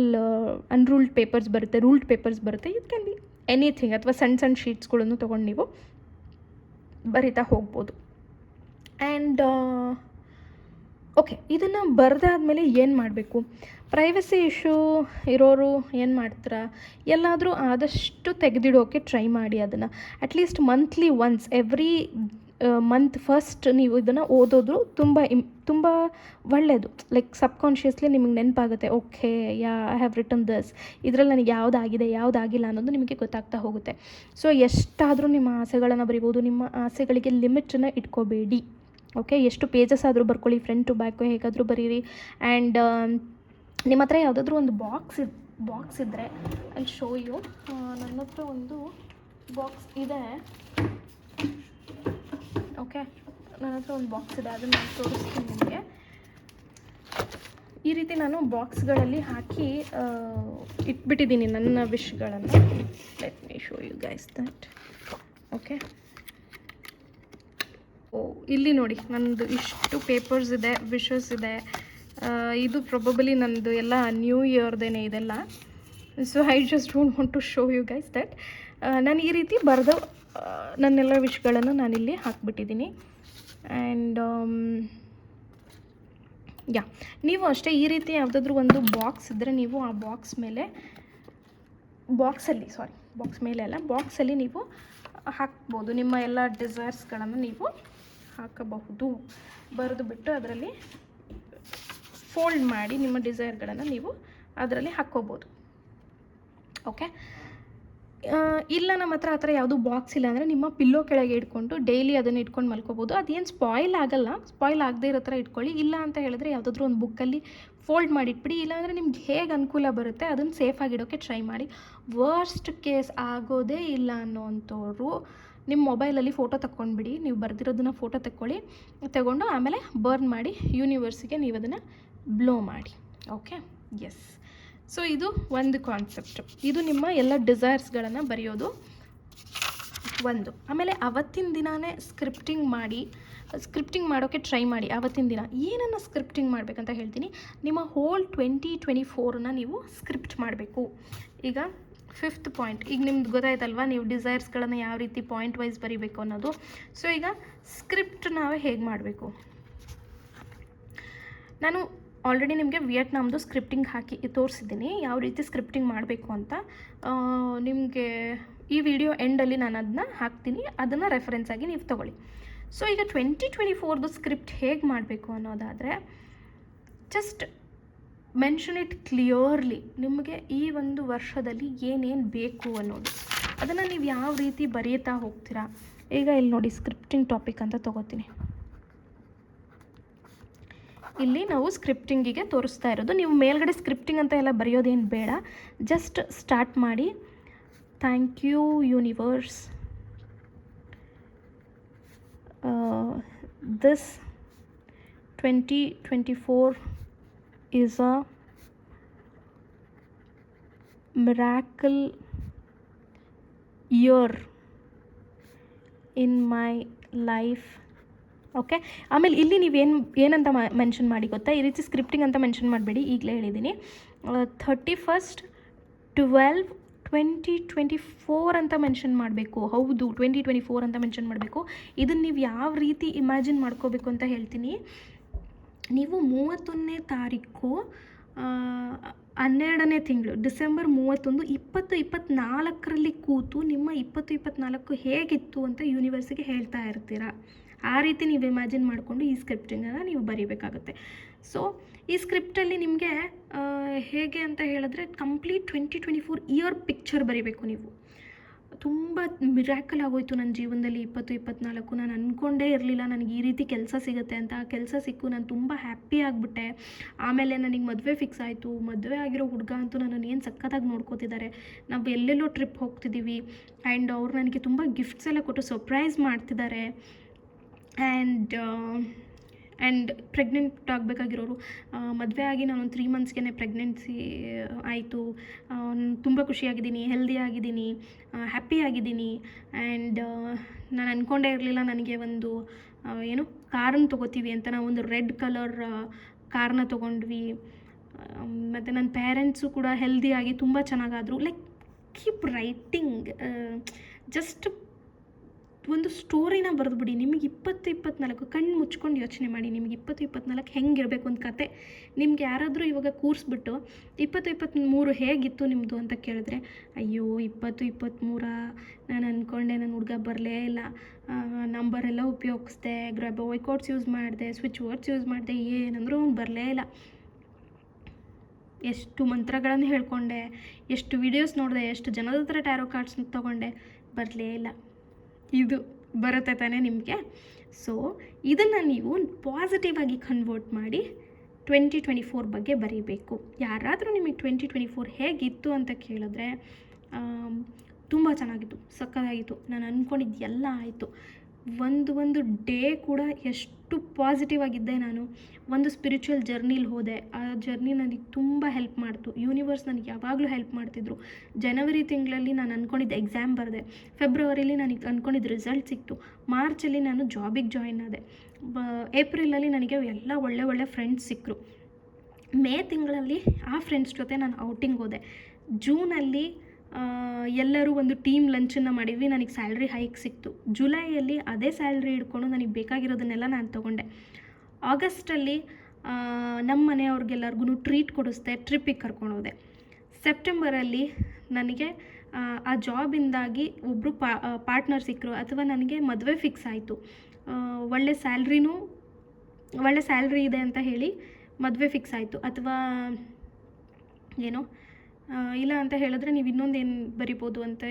[SPEAKER 1] ಅನ್ರೂಲ್ಡ್ ಪೇಪರ್ಸ್ ಬರುತ್ತೆ, ರೂಲ್ಡ್ ಪೇಪರ್ಸ್ ಬರುತ್ತೆ. ಇಟ್ ಕ್ಯಾನ್ ಬಿ ಎನಿಥಿಂಗ್, ಅಥವಾ ಸಣ್ಣ ಶೀಟ್ಸ್ಗಳನ್ನು ತೊಗೊಂಡು ನೀವು ಬರಿತಾ ಹೋಗ್ಬೋದು. ಆ್ಯಂಡ್ ಓಕೆ, ಇದನ್ನು ಬರೆದಾದ್ಮೇಲೆ ಏನು ಮಾಡಬೇಕು? ಪ್ರೈವಸಿ ಇಶ್ಯೂ ಇರೋರು ಏನು ಮಾಡ್ತೀರಾ, ಎಲ್ಲಾದರೂ ಆದಷ್ಟು ತೆಗೆದಿಡೋಕ್ಕೆ ಟ್ರೈ ಮಾಡಿ. ಅದನ್ನು at least monthly once, every month first ನೀವು ಇದನ್ನು ಓದೋದು ತುಂಬ ಒಳ್ಳೆಯದು. ಲೈಕ್ ಸಬ್ಕಾನ್ಷಿಯಸ್ಲಿ ನಿಮಗೆ ನೆನಪಾಗುತ್ತೆ, okay I have written this, ಇದರಲ್ಲಿ ನನಗೆ ಯಾವುದಾಗಿದೆ ಯಾವುದಾಗಿಲ್ಲ ಅನ್ನೋದು ನಿಮಗೆ ಗೊತ್ತಾಗ್ತಾ ಹೋಗುತ್ತೆ. ಸೊ ಎಷ್ಟಾದರೂ ನಿಮ್ಮ ಆಸೆಗಳನ್ನು ಬರಿಬೋದು. ನಿಮ್ಮ ಆಸೆಗಳಿಗೆ ಲಿಮಿಟನ್ನು ಇಟ್ಕೋಬೇಡಿ. ಓಕೆ, ಎಷ್ಟು ಪೇಜಸ್ ಆದರೂ ಬರ್ಕೊಳ್ಳಿ, ಫ್ರಂಟ್ ಟು ಬ್ಯಾಕು ಹೇಗಾದರೂ ಬರೀರಿ. ಆ್ಯಂಡ್ ನಿಮ್ಮ ಹತ್ರ ಯಾವುದಾದ್ರೂ ಒಂದು ಬಾಕ್ಸ್ ಇದ್ದರೆ ಅಲ್ಲಿ ಶೋ ಯು. ನನ್ನ ಹತ್ರ ಒಂದು ಬಾಕ್ಸ್ ಇದೆ. ಓಕೆ, ನನ್ನ ಹತ್ರ ಒಂದು ಬಾಕ್ಸ್ ಇದೆ, ಅದನ್ನು ನಾನು ತೋರಿಸ್ತೀನಿ ನಿಮಗೆ. ಈ ರೀತಿ ನಾನು ಬಾಕ್ಸ್ಗಳಲ್ಲಿ ಹಾಕಿ ಇಟ್ಬಿಟ್ಟಿದ್ದೀನಿ ನನ್ನ ವಿಶ್ಗಳನ್ನು. Let me show you guys that. Okay, ಇಲ್ಲಿ ನೋಡಿ ನನ್ನದು ಇಷ್ಟು ಪೇಪರ್ಸ್ ಇದೆ, ವಿಶಸ್ ಇದೆ. ಇದು ಪ್ರೊಬಬಲಿ ನನ್ನದು ಎಲ್ಲ ನ್ಯೂ ಇಯರ್ದೇನೆ ಇದೆಲ್ಲ. So I just don't want to show you guys that. ನಾನು ಈ ರೀತಿ ಬರೆದು ನನ್ನೆಲ್ಲ ವಿಶ್ಗಳನ್ನು ನಾನಿಲ್ಲಿ ಹಾಕಿಬಿಟ್ಟಿದ್ದೀನಿ. ಆ್ಯಂಡ್ ಯಾ, ನೀವು ಅಷ್ಟೇ ಈ ರೀತಿ ಯಾವುದಾದ್ರೂ ಒಂದು ಬಾಕ್ಸ್ ಇದ್ದರೆ ನೀವು ಆ ಬಾಕ್ಸ್ ಮೇಲೆ, ಬಾಕ್ಸ್ ಮೇಲೆ ಅಲ್ಲ, ಬಾಕ್ಸಲ್ಲಿ ನೀವು ಹಾಕ್ಬೋದು. ನಿಮ್ಮ ಎಲ್ಲ ಡಿಸೈರ್ಸ್ಗಳನ್ನು ನೀವು ಹಾಕಬಹುದು. ಬರೆದು ಬಿಟ್ಟು ಅದರಲ್ಲಿ ಫೋಲ್ಡ್ ಮಾಡಿ ನಿಮ್ಮ ಡಿಸೈರ್ಗಳನ್ನು ನೀವು ಅದರಲ್ಲಿ ಹಾಕ್ಕೋಬೋದು. ಓಕೆ, ಇಲ್ಲ ನಮ್ಮ ಹತ್ರ ಆ ಥರ ಯಾವುದೂ ಬಾಕ್ಸ್ ಇಲ್ಲ ಅಂದರೆ ನಿಮ್ಮ ಪಿಲ್ಲೋ ಕೆಳಗೆ ಇಟ್ಕೊಂಡು ಡೈಲಿ ಅದನ್ನು ಇಟ್ಕೊಂಡು ಮಲ್ಕೋಬೋದು. ಅದೇನು ಸ್ಪಾಯ್ಲ್ ಆಗಲ್ಲ. ಸ್ಪಾಯ್ಲ್ ಆಗದೆ ಇರೋ ಥರ ಇಟ್ಕೊಳ್ಳಿ. ಇಲ್ಲ ಅಂತ ಹೇಳಿದ್ರೆ ಯಾವುದಾದ್ರೂ ಒಂದು ಬುಕ್ಕಲ್ಲಿ ಫೋಲ್ಡ್ ಮಾಡಿಟ್ಬಿಡಿ. ಇಲ್ಲಾಂದರೆ ನಿಮ್ಗೆ ಹೇಗೆ ಅನುಕೂಲ ಬರುತ್ತೆ ಅದನ್ನು ಸೇಫಾಗಿಡೋಕ್ಕೆ ಟ್ರೈ ಮಾಡಿ. ವರ್ಸ್ಟ್ ಕೇಸ್ ಆಗೋದೇ ಇಲ್ಲ ಅನ್ನೋವಂಥವ್ರು ನಿಮ್ಮ ಮೊಬೈಲಲ್ಲಿ ಫೋಟೋ ತಗೊಂಡ್ಬಿಡಿ. ನೀವು ಬರೆದಿರೋದನ್ನ ಫೋಟೋ ತಗೊಂಡು ಆಮೇಲೆ ಬರ್ನ್ ಮಾಡಿ ಯೂನಿವರ್ಸಿಗೆ ನೀವು ಅದನ್ನು ಬ್ಲೋ ಮಾಡಿ. Okay, S. ಸೊ ಇದು ಒಂದು ಕಾನ್ಸೆಪ್ಟ್. ಇದು ನಿಮ್ಮ ಎಲ್ಲ ಡಿಸೈರ್ಸ್ಗಳನ್ನು ಬರೆಯೋದು ಒಂದು. ಆಮೇಲೆ ಅವತ್ತಿನ ದಿನಾನೇ ಸ್ಕ್ರಿಪ್ಟಿಂಗ್ ಮಾಡೋಕ್ಕೆ ಟ್ರೈ ಮಾಡಿ. ಅವತ್ತಿನ ದಿನ ಏನನ್ನು ಸ್ಕ್ರಿಪ್ಟಿಂಗ್ ಮಾಡಬೇಕಂತ ಹೇಳ್ತೀನಿ. ನಿಮ್ಮ ಹೋಲ್ 2024ನ ನೀವು ಸ್ಕ್ರಿಪ್ಟ್ ಮಾಡಬೇಕು. ಈಗ 5th ಪಾಯಿಂಟ್, ಈಗ ನಿಮ್ದು ಗೊತ್ತಾಯ್ತಲ್ವ ನೀವು ಡಿಸೈರ್ಸ್ಗಳನ್ನು ಯಾವ ರೀತಿ ಪಾಯಿಂಟ್ ವೈಸ್ ಬರೀಬೇಕು ಅನ್ನೋದು. ಸೊ ಈಗ ಸ್ಕ್ರಿಪ್ಟ್ ನಾವು ಹೇಗೆ ಮಾಡಬೇಕು, ನಾನು ಆಲ್ರೆಡಿ ನಿಮಗೆ ವಿಯೆಟ್ನಾಮ್ದು ಸ್ಕ್ರಿಪ್ಟಿಂಗ್ ಹಾಕಿ ತೋರಿಸಿದ್ದೀನಿ, ಯಾವ ರೀತಿ ಸ್ಕ್ರಿಪ್ಟಿಂಗ್ ಮಾಡಬೇಕು ಅಂತ. ನಿಮಗೆ ಈ ವಿಡಿಯೋ ಎಂಡಲ್ಲಿ ನಾನು ಅದನ್ನ ಹಾಕ್ತೀನಿ, ಅದನ್ನು ರೆಫರೆನ್ಸ್ ಆಗಿ ನೀವು ತೊಗೊಳ್ಳಿ. ಸೊ ಈಗ 2024ದು ಸ್ಕ್ರಿಪ್ಟ್ ಹೇಗೆ ಮಾಡಬೇಕು ಅನ್ನೋದಾದರೆ, ಜಸ್ಟ್ ಮೆನ್ಷನ್ ಇಟ್ ಕ್ಲಿಯರ್ಲಿ. ನಿಮಗೆ ಈ ಒಂದು ವರ್ಷದಲ್ಲಿ ಏನೇನು ಬೇಕು ಅನ್ನೋದು, ಅದನ್ನು ನೀವು ಯಾವ ರೀತಿ ಬರೀತಾ ಹೋಗ್ತೀರಾ. ಈಗ ಇಲ್ಲಿ ನೋಡಿ ಸ್ಕ್ರಿಪ್ಟಿಂಗ್ ಟಾಪಿಕ್ ಅಂತ ತೊಗೋತೀನಿ. ಇಲ್ಲಿ ನಾವು ಸ್ಕ್ರಿಪ್ಟಿಂಗಿಗೆ ತೋರಿಸ್ತಾ ಇರೋದು. ನೀವು ಮೇಲ್ಗಡೆ ಸ್ಕ್ರಿಪ್ಟಿಂಗ್ ಅಂತ ಎಲ್ಲ ಬರೆಯೋದೇನು ಬೇಡ, ಜಸ್ಟ್ ಸ್ಟಾರ್ಟ್ ಮಾಡಿ. Thank you universe, this 2024 is a miracle year in my life. Okay, ಆಮೇಲೆ ಇಲ್ಲಿ ಏನಂತ ಮೆನ್ಷನ್ ಮಾಡಿ ಗೊತ್ತಾ, ಈ ರೀತಿ ಸ್ಕ್ರಿಪ್ಟಿಂಗ್ ಅಂತ ಮೆನ್ಷನ್ ಮಾಡಬೇಡಿ, ಈಗಲೇ ಹೇಳಿದ್ದೀನಿ. 31st 12/2024 ಅಂತ ಮೆನ್ಷನ್ ಮಾಡಬೇಕು. ಹೌದು, 2024 ಅಂತ ಮೆನ್ಷನ್ ಮಾಡಬೇಕು. ಇದನ್ನು ನೀವು ಯಾವ ರೀತಿ ಇಮ್ಯಾಜಿನ್ ಮಾಡ್ಕೋಬೇಕು ಅಂತ ಹೇಳ್ತೀನಿ. ನೀವು 31ನೇ ತಾರೀಕು 12ನೇ ತಿಂಗಳು ಡಿಸೆಂಬರ್ 31, 2024ರಲ್ಲಿ ಕೂತು ನಿಮ್ಮ 2024 ಹೇಗಿತ್ತು ಅಂತ ಯೂನಿವರ್ಸಿಗೆ ಹೇಳ್ತಾ ಇರ್ತೀರಾ. ಆ ರೀತಿ ನೀವು ಇಮ್ಯಾಜಿನ್ ಮಾಡಿಕೊಂಡು ಈ ಸ್ಕ್ರಿಪ್ಟಿಂಗನ್ನು ನೀವು ಬರೀಬೇಕಾಗುತ್ತೆ. ಸೊ ಈ ಸ್ಕ್ರಿಪ್ಟಲ್ಲಿ ನಿಮಗೆ ಹೇಗೆ ಅಂತ ಹೇಳಿದ್ರೆ ಕಂಪ್ಲೀಟ್ 2024 ಇಯರ್ ಪಿಕ್ಚರ್ ಬರೀಬೇಕು ನೀವು. ತುಂಬ ಮಿರಾಕಲ್ ಆಗೋಯ್ತು ನನ್ನ ಜೀವನದಲ್ಲಿ 2024. ನಾನು ಅಂದ್ಕೊಂಡೇ ಇರಲಿಲ್ಲ ನನಗೆ ಈ ರೀತಿ ಕೆಲಸ ಸಿಗುತ್ತೆ ಅಂತ. ಆ ಕೆಲಸ ಸಿಕ್ಕು ನಾನು ತುಂಬ ಹ್ಯಾಪಿ ಆಗಿಬಿಟ್ಟೆ. ಆಮೇಲೆ ನನಗೆ ಮದುವೆ ಫಿಕ್ಸ್ ಆಯಿತು. ಮದುವೆ ಆಗಿರೋ ಹುಡುಗ ಅಂತೂ ನನ್ನನ್ನು ಏನು ಸಕ್ಕತ್ತಾಗಿ ನೋಡ್ಕೋತಿದ್ದಾರೆ. ನಾವು ಎಲ್ಲೆಲ್ಲೋ ಟ್ರಿಪ್ ಹೋಗ್ತಿದ್ದೀವಿ. ಆ್ಯಂಡ್ ಅವ್ರು ನನಗೆ ತುಂಬ ಗಿಫ್ಟ್ಸ್ ಎಲ್ಲ ಕೊಟ್ಟು ಸರ್ಪ್ರೈಸ್ ಮಾಡ್ತಿದ್ದಾರೆ. ಆ್ಯಂಡ್ ಪ್ರೆಗ್ನೆಂಟ್ ಆಗಬೇಕಾಗಿರೋರು, ಮದುವೆ ಆಗಿ ನಾನು 3 ಮಂತ್ಸ್ಗೆ ಪ್ರೆಗ್ನೆನ್ಸಿ ಆಯಿತು. ತುಂಬ ಖುಷಿಯಾಗಿದ್ದೀನಿ, ಹೆಲ್ದಿ ಆಗಿದ್ದೀನಿ, ಹ್ಯಾಪಿ ಆಗಿದ್ದೀನಿ. ಆ್ಯಂಡ್ ನಾನು ಅಂದ್ಕೊಂಡೇ ಇರಲಿಲ್ಲ ನನಗೆ ಒಂದು ಕಾರನ್ನು ತೊಗೋತೀವಿ ಅಂತ. ನಾವು ಒಂದು ರೆಡ್ ಕಲರ್ ಕಾರ್ನ ತೊಗೊಂಡ್ವಿ. ಮತ್ತು ನನ್ನ ಪೇರೆಂಟ್ಸು ಕೂಡ ಹೆಲ್ದಿಯಾಗಿ ತುಂಬ ಚೆನ್ನಾಗಾದರು. ಲೈಕ್ ಕೀಪ್ ರೈಟಿಂಗ್, ಜಸ್ಟ್ ಒಂದು ಸ್ಟೋರಿನ ಬರೆದ್ಬಿಡಿ. ನಿಮಗೆ 2024 ಕಣ್ಣು ಮುಚ್ಕೊಂಡು ಯೋಚನೆ ಮಾಡಿ, ನಿಮಗೆ 2024 ಹೆಂಗಿರಬೇಕು ಒಂದು ಕತೆ. ನಿಮ್ಗೆ ಯಾರಾದರೂ ಇವಾಗ ಕೂರಿಸ್ಬಿಟ್ಟು 2023 ಹೇಗಿತ್ತು ನಿಮ್ಮದು ಅಂತ ಕೇಳಿದ್ರೆ, ಅಯ್ಯೋ 2023 ನಾನು ಅಂದ್ಕೊಂಡೆ ನನ್ನ ಹುಡುಗ ಬರಲೇ ಇಲ್ಲ, ನಂಬರೆಲ್ಲ ಉಪಯೋಗಿಸ್ದೆ, ಬಾಯ್ ಕೋಡ್ಸ್ ಯೂಸ್ ಮಾಡಿದೆ, ಸ್ವಿಚ್ ವರ್ಡ್ಸ್ ಯೂಸ್ ಮಾಡಿದೆ, ಏನಂದರೂ ಅವ್ನು ಬರಲೇ ಇಲ್ಲ. ಎಷ್ಟು ಮಂತ್ರಗಳನ್ನು ಹೇಳ್ಕೊಂಡೆ, ಎಷ್ಟು ವೀಡಿಯೋಸ್ ನೋಡಿದೆ, ಎಷ್ಟು ಜನದ ಹತ್ರ ಟ್ಯಾರೋ ಕಾರ್ಡ್ಸ್ ತೊಗೊಂಡೆ, ಬರಲೇ ಇಲ್ಲ. ಇದು ಬರುತ್ತೆ ತಾನೇ ನಿಮಗೆ. ಸೊ ಇದನ್ನು ನೀವು ಪಾಸಿಟಿವ್ ಆಗಿ ಕನ್ವರ್ಟ್ ಮಾಡಿ 2024 ಬಗ್ಗೆ ಬರೀಬೇಕು. ಯಾರಾದರೂ ನಿಮಗೆ 2024 ಹೇಗಿತ್ತು ಅಂತ ಕೇಳಿದ್ರೆ ತುಂಬ ಚೆನ್ನಾಗಿತ್ತು, ಸಕ್ಕತ್ತಾಗಿತ್ತು. ನಾನು ಅಂದ್ಕೊಂಡಿದ್ದು ಎಲ್ಲ ಆಯಿತು. ಒಂದು ಡೇ ಕೂಡ ಎಷ್ಟು ಪಾಸಿಟಿವ್ ಆಗಿದ್ದೆ ನಾನು. ಒಂದು ಸ್ಪಿರಿಚುವಲ್ ಜರ್ನಿಲಿ ಹೋದೆ. ಆ ಜರ್ನಿ ನನಗೆ ತುಂಬ ಹೆಲ್ಪ್ ಮಾಡ್ತು. ಯೂನಿವರ್ಸ್ ನನಗೆ ಯಾವಾಗಲೂ ಹೆಲ್ಪ್ ಮಾಡ್ತಿದ್ರು. ಜನವರಿ ತಿಂಗಳಲ್ಲಿ ನಾನು ಅಂದ್ಕೊಂಡಿದ್ದೆ ಎಕ್ಸಾಮ್ ಬರೆದೆ. ಫೆಬ್ರವರಿಲಿ ನನಗೆ ಅಂದ್ಕೊಂಡಿದ್ದು ರಿಸಲ್ಟ್ ಸಿಕ್ತು. ಮಾರ್ಚಲ್ಲಿ ನಾನು ಜಾಬಿಗೆ ಜಾಯಿನ್ ಆದೆ. ಏಪ್ರಿಲಲ್ಲಿ ನನಗೆ ಎಲ್ಲ ಒಳ್ಳೆ ಫ್ರೆಂಡ್ಸ್ ಸಿಕ್ಕರು. ಮೇ ತಿಂಗಳಲ್ಲಿ ಆ ಫ್ರೆಂಡ್ಸ್ ಜೊತೆ ನಾನು ಔಟಿಂಗ್ ಹೋದೆ. ಜೂನಲ್ಲಿ ಎಲ್ಲರೂ ಒಂದು ಟೀಮ್ ಲಂಚನ್ನು ಮಾಡಿದ್ವಿ. ನನಗೆ ಸ್ಯಾಲ್ರಿ ಹೈಕ್ ಸಿಕ್ತು. ಜುಲೈಯಲ್ಲಿ ಅದೇ ಸ್ಯಾಲ್ರಿ ಹಿಡ್ಕೊಂಡು ನನಗೆ ಬೇಕಾಗಿರೋದನ್ನೆಲ್ಲ ನಾನು ತೊಗೊಂಡೆ. ಆಗಸ್ಟಲ್ಲಿ ನಮ್ಮ ಮನೆಯವ್ರಿಗೆಲ್ಲರಿಗೂ ಟ್ರೀಟ್ ಕೊಡಿಸ್ದೆ, ಟ್ರಿಪ್ಪಿಗೆ ಕರ್ಕೊಂಡೋದೆ. ಸೆಪ್ಟೆಂಬರಲ್ಲಿ ನನಗೆ ಆ ಜಾಬಿಂದಾಗಿ ಒಬ್ಬರು ಪಾರ್ಟ್ನರ್ ಸಿಕ್ಕರು, ಅಥವಾ ನನಗೆ ಮದುವೆ ಫಿಕ್ಸ್ ಆಯಿತು. ಒಳ್ಳೆ ಸ್ಯಾಲ್ರಿ ಇದೆ ಅಂತ ಹೇಳಿ ಮದುವೆ ಫಿಕ್ಸ್ ಆಯಿತು. ಅಥವಾ ಏನೋ ಇಲ್ಲ ಅಂತ ಹೇಳಿದ್ರೆ ನೀವು ಇನ್ನೊಂದೇನು ಬರಿಬೋದು ಅಂತ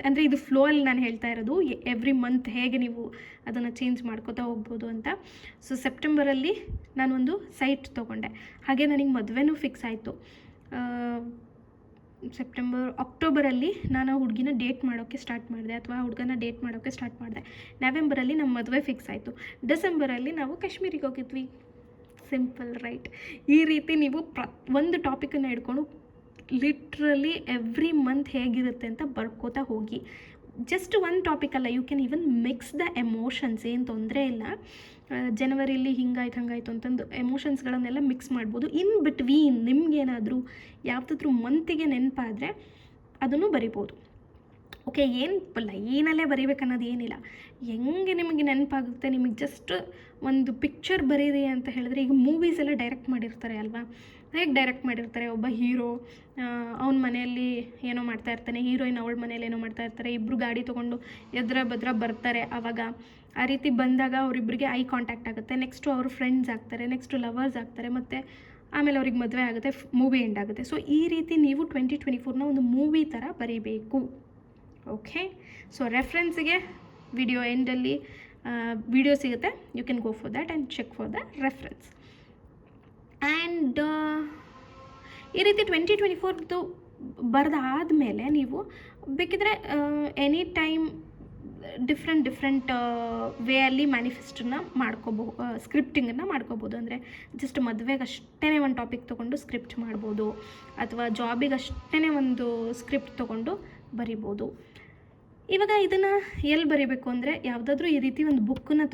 [SPEAKER 1] ಅಂದರೆ ಇದು ಫ್ಲೋ ಅಲ್ಲಿ ನಾನು ಹೇಳ್ತಾ ಇರೋದು. ಎವ್ರಿ ಮಂತ್ ಹೇಗೆ ನೀವು ಅದನ್ನು ಚೇಂಜ್ ಮಾಡ್ಕೋತಾ ಹೋಗ್ಬೋದು ಅಂತ. ಸೊ ಸೆಪ್ಟೆಂಬರಲ್ಲಿ ನಾನೊಂದು ಸೈಟ್ ತೊಗೊಂಡೆ. ಹಾಗೆ ನನಗೆ ಮದುವೆನೂ ಫಿಕ್ಸ್ ಆಯಿತು. ಅಕ್ಟೋಬರಲ್ಲಿ ನಾನು ಹುಡುಗಿನ ಡೇಟ್ ಮಾಡೋಕ್ಕೆ ಸ್ಟಾರ್ಟ್ ಮಾಡಿದೆ, ಅಥವಾ ಹುಡುಗನ ಡೇಟ್ ಮಾಡೋಕ್ಕೆ ಸ್ಟಾರ್ಟ್ ಮಾಡಿದೆ. ನವೆಂಬರಲ್ಲಿ ನಮ್ಮ ಮದುವೆ ಫಿಕ್ಸ್ ಆಯಿತು. ಡಿಸೆಂಬರಲ್ಲಿ ನಾವು ಕಾಶ್ಮೀರಿಗೆ ಹೋಗಿದ್ವಿ. Simple right? ಈ ರೀತಿ ನೀವು ಒಂದು ಟಾಪಿಕನ್ನು ಹಿಡ್ಕೊಂಡು ಲಿಟ್ರಲಿ ಎವ್ರಿ ಮಂತ್ ಹೇಗಿರುತ್ತೆ ಅಂತ ಬರ್ಕೋತಾ ಹೋಗಿ. ಜಸ್ಟ್ ಒಂದು ಟಾಪಿಕ್ ಅಲ್ಲ, you can even mix the emotions, ಏನು ತೊಂದರೆ ಇಲ್ಲ. ಜನವರಿಲಿ ಹಿಂಗಾಯ್ತು ಅಂತಂದು ಎಮೋಷನ್ಸ್ಗಳನ್ನೆಲ್ಲ ಮಿಕ್ಸ್ ಮಾಡ್ಬೋದು. ಇನ್ ಬಿಟ್ವೀನ್ ನಿಮಗೇನಾದರೂ ಯಾವುದಾದ್ರೂ ಮಂತಿಗೆ ನೆನಪಾದರೆ ಅದನ್ನು ಬರಿಬೋದು. ಓಕೆ, ಏನು ಲೈನಲ್ಲೇ ಬರೀಬೇಕನ್ನೋದು ಏನಿಲ್ಲ. ಹೆಂಗೆ ನಿಮಗೆ ನೆನಪಾಗುತ್ತೆ, ನಿಮಗೆ ಜಸ್ಟ್ ಒಂದು ಪಿಕ್ಚರ್ ಬರೀರಿ ಅಂತ ಹೇಳಿದ್ರೆ, ಈಗ ಮೂವೀಸ್ ಎಲ್ಲ ಡೈರೆಕ್ಟ್ ಮಾಡಿರ್ತಾರೆ ಅಲ್ವಾ? ಹೇಗೆ ಡೈರೆಕ್ಟ್ ಮಾಡಿರ್ತಾರೆ, ಒಬ್ಬ ಹೀರೋ ಅವನ ಮನೆಯಲ್ಲಿ ಏನೋ ಮಾಡ್ತಾ ಇರ್ತಾನೆ, ಹೀರೋಯಿನ್ ಅವಳ ಮನೇಲಿ ಏನೋ ಮಾಡ್ತಾ ಇರ್ತಾರೆ, ಇಬ್ಬರು ಗಾಡಿ ತೊಗೊಂಡು ಎದ್ರ ಬರ್ತಾರೆ. ಆವಾಗ ಆ ರೀತಿ ಬಂದಾಗ ಅವರಿಬ್ಬರಿಗೆ ಐ ಕಾಂಟ್ಯಾಕ್ಟ್ ಆಗುತ್ತೆ. ನೆಕ್ಸ್ಟು ಅವರು ಫ್ರೆಂಡ್ಸ್ ಆಗ್ತಾರೆ, ನೆಕ್ಸ್ಟು ಲವರ್ಸ್ ಆಗ್ತಾರೆ, ಮತ್ತು ಆಮೇಲೆ ಅವ್ರಿಗೆ ಮದುವೆ ಆಗುತ್ತೆ, ಮೂವಿ ಎಂಡ್ ಆಗುತ್ತೆ. ಸೊ ಈ ರೀತಿ ನೀವು 2024ನ ಒಂದು ಮೂವಿ ಥರ ಬರೀಬೇಕು. ಓಕೆ, ಸೊ ರೆಫ್ರೆನ್ಸಿಗೆ ವಿಡಿಯೋ ಎಂಡಲ್ಲಿ ವಿಡಿಯೋ ಸಿಗುತ್ತೆ. You can go for that and check for the reference. And ಈ ರೀತಿ 2024 ಬರೆದಾದಮೇಲೆ ನೀವು ಬೇಕಿದ್ರೆ ಎನಿ ಟೈಮ್ ಡಿಫ್ರೆಂಟ್ ವೇ ಅಲ್ಲಿ ಮ್ಯಾನಿಫೆಸ್ಟನ್ನ ಸ್ಕ್ರಿಪ್ಟಿಂಗನ್ನು ಮಾಡ್ಕೋಬೋದು. ಅಂದರೆ ಜಸ್ಟ್ ಮದುವೆಗೆ ಅಷ್ಟೇ ಒಂದು ಟಾಪಿಕ್ ತೊಗೊಂಡು ಸ್ಕ್ರಿಪ್ಟ್ ಮಾಡ್ಬೋದು, ಅಥವಾ ಜಾಬಿಗೆ ಅಷ್ಟೇ ಒಂದು ಸ್ಕ್ರಿಪ್ಟ್ ತೊಗೊಂಡು ಬರಿಬೋದು. ಇವಾಗ ಇದನ್ನು ಎಲ್ಲಿ ಬರೀಬೇಕು ಅಂದರೆ, ಯಾವುದಾದ್ರೂ ಈ ರೀತಿ ಒಂದು ಬುಕ್ಕನ್ನು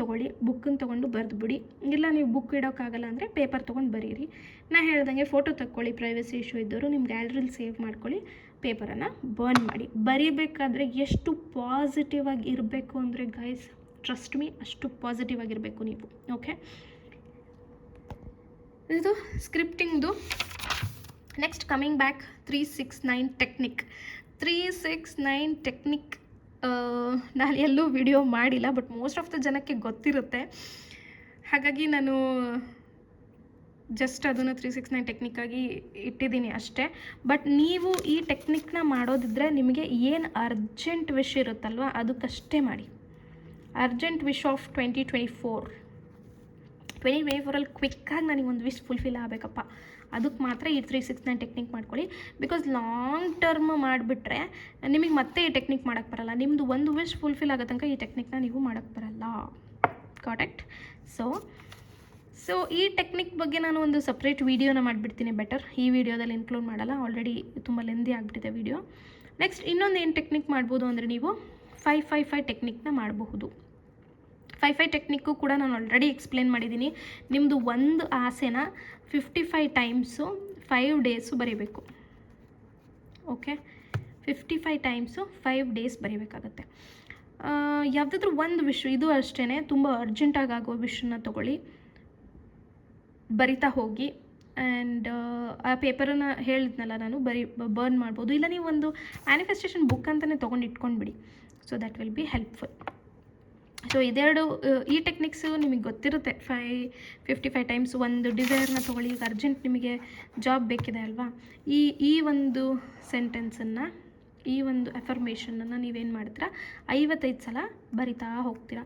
[SPEAKER 1] ತೊಗೊಂಡು ಬರೆದುಬಿಡಿ. ಇಲ್ಲ ನೀವು ಬುಕ್ ಇಡೋಕ್ಕಾಗಲ್ಲ ಅಂದರೆ ಪೇಪರ್ ತೊಗೊಂಡು ಬರೀರಿ. ನಾನು ಹೇಳ್ದಂಗೆ ಫೋಟೋ ತಕ್ಕೊಳ್ಳಿ, ಪ್ರೈವಸಿ ಇಶ್ಯೂ ಇದ್ದವರು ನಿಮ್ಮ ಗ್ಯಾಲರಿಲಿ ಸೇವ್ ಮಾಡ್ಕೊಳ್ಳಿ, ಪೇಪರನ್ನು ಬರ್ನ್ ಮಾಡಿ. ಬರೀಬೇಕಾದ್ರೆ ಎಷ್ಟು ಪಾಸಿಟಿವ್ ಆಗಿ ಇರಬೇಕು ಅಂದರೆ ಗೈಸ್, ಟ್ರಸ್ಟ್ ಮೀ, ಅಷ್ಟು ಪಾಸಿಟಿವ್ ಆಗಿರಬೇಕು ನೀವು. ಓಕೆ, ಇದು ಸ್ಕ್ರಿಪ್ಟಿಂಗ್ದು. Next coming back, 369 technique. 369 technique ನಾನು ಎಲ್ಲೂ ವಿಡಿಯೋ ಮಾಡಿಲ್ಲ, ಬಟ್ ಮೋಸ್ಟ್ ಆಫ್ ದ ಜನಕ್ಕೆ ಗೊತ್ತಿರುತ್ತೆ. ಹಾಗಾಗಿ ನಾನು ಜಸ್ಟ್ ಅದನ್ನು 369 ಟೆಕ್ನಿಕ್ಕಾಗಿ ಇಟ್ಟಿದ್ದೀನಿ ಅಷ್ಟೇ. ಬಟ್ ನೀವು ಈ ಟೆಕ್ನಿಕ್ನ ಮಾಡೋದಿದ್ರೆ ನಿಮಗೆ ಏನು ಅರ್ಜೆಂಟ್ ವಿಶ್ ಇರುತ್ತಲ್ವ, ಅದಕ್ಕಷ್ಟೇ ಮಾಡಿ. ಅರ್ಜೆಂಟ್ ವಿಶ್ ಆಫ್ 2024ಅಲ್ಲಿ ಕ್ವಿಕ್ಕಾಗಿ ನನಗೆ ಒಂದು ವಿಶ್ ಫುಲ್ಫಿಲ್ ಆಗಬೇಕಪ್ಪ, ಅದಕ್ಕೆ ಮಾತ್ರ ಈ 369 ಟೆಕ್ನಿಕ್ ಮಾಡ್ಕೊಳ್ಳಿ. ಬಿಕಾಸ್ ಲಾಂಗ್ ಟರ್ಮ್ ಮಾಡಿಬಿಟ್ರೆ ನಿಮಗೆ ಮತ್ತೆ ಈ ಟೆಕ್ನಿಕ್ ಮಾಡೋಕ್ಕೆ ಬರಲ್ಲ. ನಿಮ್ಮದು ಒಂದು ವಿಶ್ ಫುಲ್ಫಿಲ್ ಆಗೋ ತನಕ ಈ ಟೆಕ್ನಿಕ್ನ ನೀವು ಮಾಡೋಕ್ಕೆ ಬರಲ್ಲ. ಕರೆಕ್ಟ್? ಸೊ ಈ ಟೆಕ್ನಿಕ್ ಬಗ್ಗೆ ನಾನು ಒಂದು ಸಪ್ರೇಟ್ ವೀಡಿಯೋನ ಮಾಡಿಬಿಡ್ತೀನಿ ಬೆಟರ್. ಈ ವಿಡಿಯೋದಲ್ಲಿ ಇನ್ಕ್ಲೂಡ್ ಮಾಡಲ್ಲ, ಆಲ್ರೆಡಿ ತುಂಬ ಲೆಂದಿ ಆಗಿಬಿಟ್ಟಿದೆ ವಿಡಿಯೋ. ನೆಕ್ಸ್ಟ್ ಇನ್ನೊಂದು ಏನು ಟೆಕ್ನಿಕ್ ಮಾಡ್ಬೋದು ಅಂದರೆ, ನೀವು 555 ಟೆಕ್ನಿಕ್ನ ಮಾಡಬಹುದು. 55 ಟೆಕ್ನಿಕ್ಕು ಕೂಡ ನಾನು ಆಲ್ರೆಡಿ ಎಕ್ಸ್ಪ್ಲೇನ್ ಮಾಡಿದ್ದೀನಿ. ನಿಮ್ಮದು ಒಂದು ಆಸೆನ 55 ಟೈಮ್ಸು 5 ಡೇಸು ಬರೀಬೇಕು. ಓಕೆ, 55 ಟೈಮ್ಸು 5 ಡೇಸ್ ಬರೀಬೇಕಾಗತ್ತೆ. ಯಾವುದಾದ್ರೂ ಒಂದು ವಿಶ್, ಇದು ಅಷ್ಟೇ ತುಂಬ ಅರ್ಜೆಂಟಾಗಿ ಆಗೋ ವಿಷನ್ನ ತೊಗೊಳ್ಳಿ, ಬರಿತಾ ಹೋಗಿ. ಆ್ಯಂಡ್ ಆ ಪೇಪರನ್ನು ಹೇಳಿದ್ನಲ್ಲ ನಾನು, ಬರ್ನ್ ಮಾಡ್ಬೋದು. ಇಲ್ಲ ನೀವು ಒಂದು ಮ್ಯಾನಿಫೆಸ್ಟೇಷನ್ ಬುಕ್ ಅಂತಲೇ ತೊಗೊಂಡು ಇಟ್ಕೊಂಡ್ಬಿಡಿ. So that will be helpful. So ಇದೆರಡು ಈ ಟೆಕ್ನಿಕ್ಸು ನಿಮಗೆ ಗೊತ್ತಿರುತ್ತೆ. 55 ಟೈಮ್ಸ್ ಒಂದು ಡಿಸೈರ್ನ ತೊಗೊಳ್ಳಿ. ಈಗ ಅರ್ಜೆಂಟ್ ನಿಮಗೆ ಜಾಬ್ ಬೇಕಿದೆ ಅಲ್ವಾ, ಈ ಒಂದು ಸೆಂಟೆನ್ಸನ್ನು, ಈ ಒಂದು ಅಫರ್ಮೇಷನನ್ನು ನೀವೇನು ಮಾಡ್ತೀರಾ, 55 ಸಲ ಬರಿತಾ ಹೋಗ್ತೀರಾ.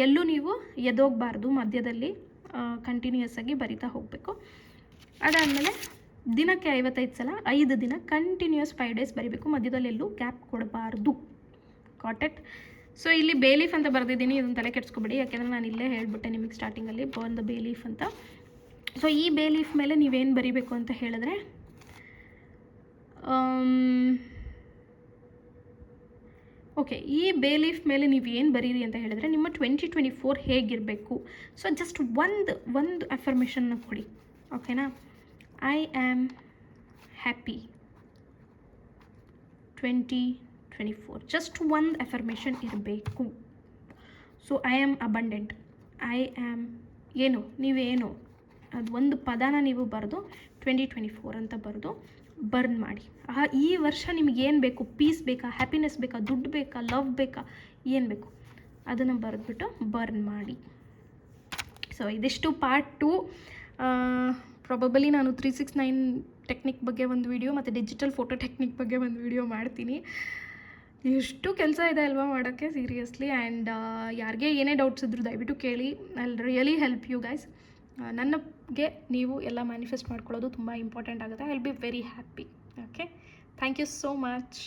[SPEAKER 1] ಎಲ್ಲೂ ನೀವು ಎದೋಗಬಾರ್ದು, ಮಧ್ಯದಲ್ಲಿ ಕಂಟಿನ್ಯೂಯಸ್ ಆಗಿ ಬರಿತಾ ಹೋಗಬೇಕು. ಅದಾದಮೇಲೆ ದಿನಕ್ಕೆ 55 ಸಲ 5 ದಿನ ಕಂಟಿನ್ಯೂಯಸ್ 5 ಡೇಸ್ ಬರಿಬೇಕು. ಮಧ್ಯದಲ್ಲಿ ಎಲ್ಲೂ ಗ್ಯಾಪ್ ಕೊಡಬಾರ್ದು. Got it. ಸೊ ಇಲ್ಲಿ ಬೇ ಲೀಫ್ ಅಂತ ಬರೆದಿದ್ದೀನಿ, ಇದನ್ನು ತಲೆ ಕೆಡಿಸ್ಕೊಬೇಡಿ, ಯಾಕೆಂದರೆ ನಾನು ಇಲ್ಲೇ ಹೇಳಿಬಿಟ್ಟೆ ನಿಮಗೆ ಸ್ಟಾರ್ಟಿಂಗಲ್ಲಿ ಒಂದು ಬೇ ಲೀಫ್ ಅಂತ. ಸೊ ಈ ಬೇ ಲೀಫ್ ಮೇಲೆ ನೀವೇನು ಬರೀಬೇಕು ಅಂತ ಹೇಳಿದ್ರೆ, ಓಕೆ, ಈ ಬೇ ಲೀಫ್ ಮೇಲೆ ನೀವು ಏನು ಬರೀರಿ ಅಂತ ಹೇಳಿದ್ರೆ ನಿಮ್ಮ 2024 ಹೇಗಿರಬೇಕು. ಸೊ ಜಸ್ಟ್ ಒಂದು ಅಫರ್ಮೇಷನ್ನ ಕೊಡಿ, ಓಕೆನಾ. ಐ ಆಮ್ ಹ್ಯಾಪಿ 2024, ಜಸ್ಟ್ ಒಂದು ಅಫರ್ಮೇಷನ್ ಇರಬೇಕು. So I am abundant, I am ನೀವೇನು ಅದು ಒಂದು ಪದನ ನೀವು ಬರೆದು 2024 ಅಂತ ಬರೆದು ಬರ್ನ್ ಮಾಡಿ. ಈ ವರ್ಷ ನಿಮಗೇನು ಬೇಕು, ಪೀಸ್ ಬೇಕಾ, ಹ್ಯಾಪಿನೆಸ್ ಬೇಕಾ, ದುಡ್ಡು ಬೇಕಾ, ಲವ್ ಬೇಕಾ, ಏನು ಬೇಕು ಅದನ್ನು ಬರೆದ್ಬಿಟ್ಟು ಬರ್ನ್ ಮಾಡಿ. ಸೊ ಇದಿಷ್ಟು ಪಾರ್ಟ್ 2. ಪ್ರಾಬಬಲಿ ನಾನು 369 ಟೆಕ್ನಿಕ್ ಬಗ್ಗೆ ಒಂದು ವಿಡಿಯೋ ಮತ್ತು ಡಿಜಿಟಲ್ ಫೋಟೋ ಟೆಕ್ನಿಕ್ ಬಗ್ಗೆ ಒಂದು ವಿಡಿಯೋ ಮಾಡ್ತೀನಿ. ಎಷ್ಟು ಕೆಲಸ ಇದೆ ಅಲ್ವಾ ಮಾಡೋಕ್ಕೆ, ಸೀರಿಯಸ್ಲಿ. ಆ್ಯಂಡ್ ಯಾರಿಗೆ ಏನೇ ಡೌಟ್ಸ್ ಇದ್ದರೂ ದಯವಿಟ್ಟು ಕೇಳಿ, I will really help you guys. ನನಗೆ ನೀವು ಎಲ್ಲ ಮ್ಯಾನಿಫೆಸ್ಟ್ ಮಾಡ್ಕೊಳ್ಳೋದು ತುಂಬ ಇಂಪಾರ್ಟೆಂಟ್ ಆಗುತ್ತೆ. I will be very happy. Okay, thank you so much.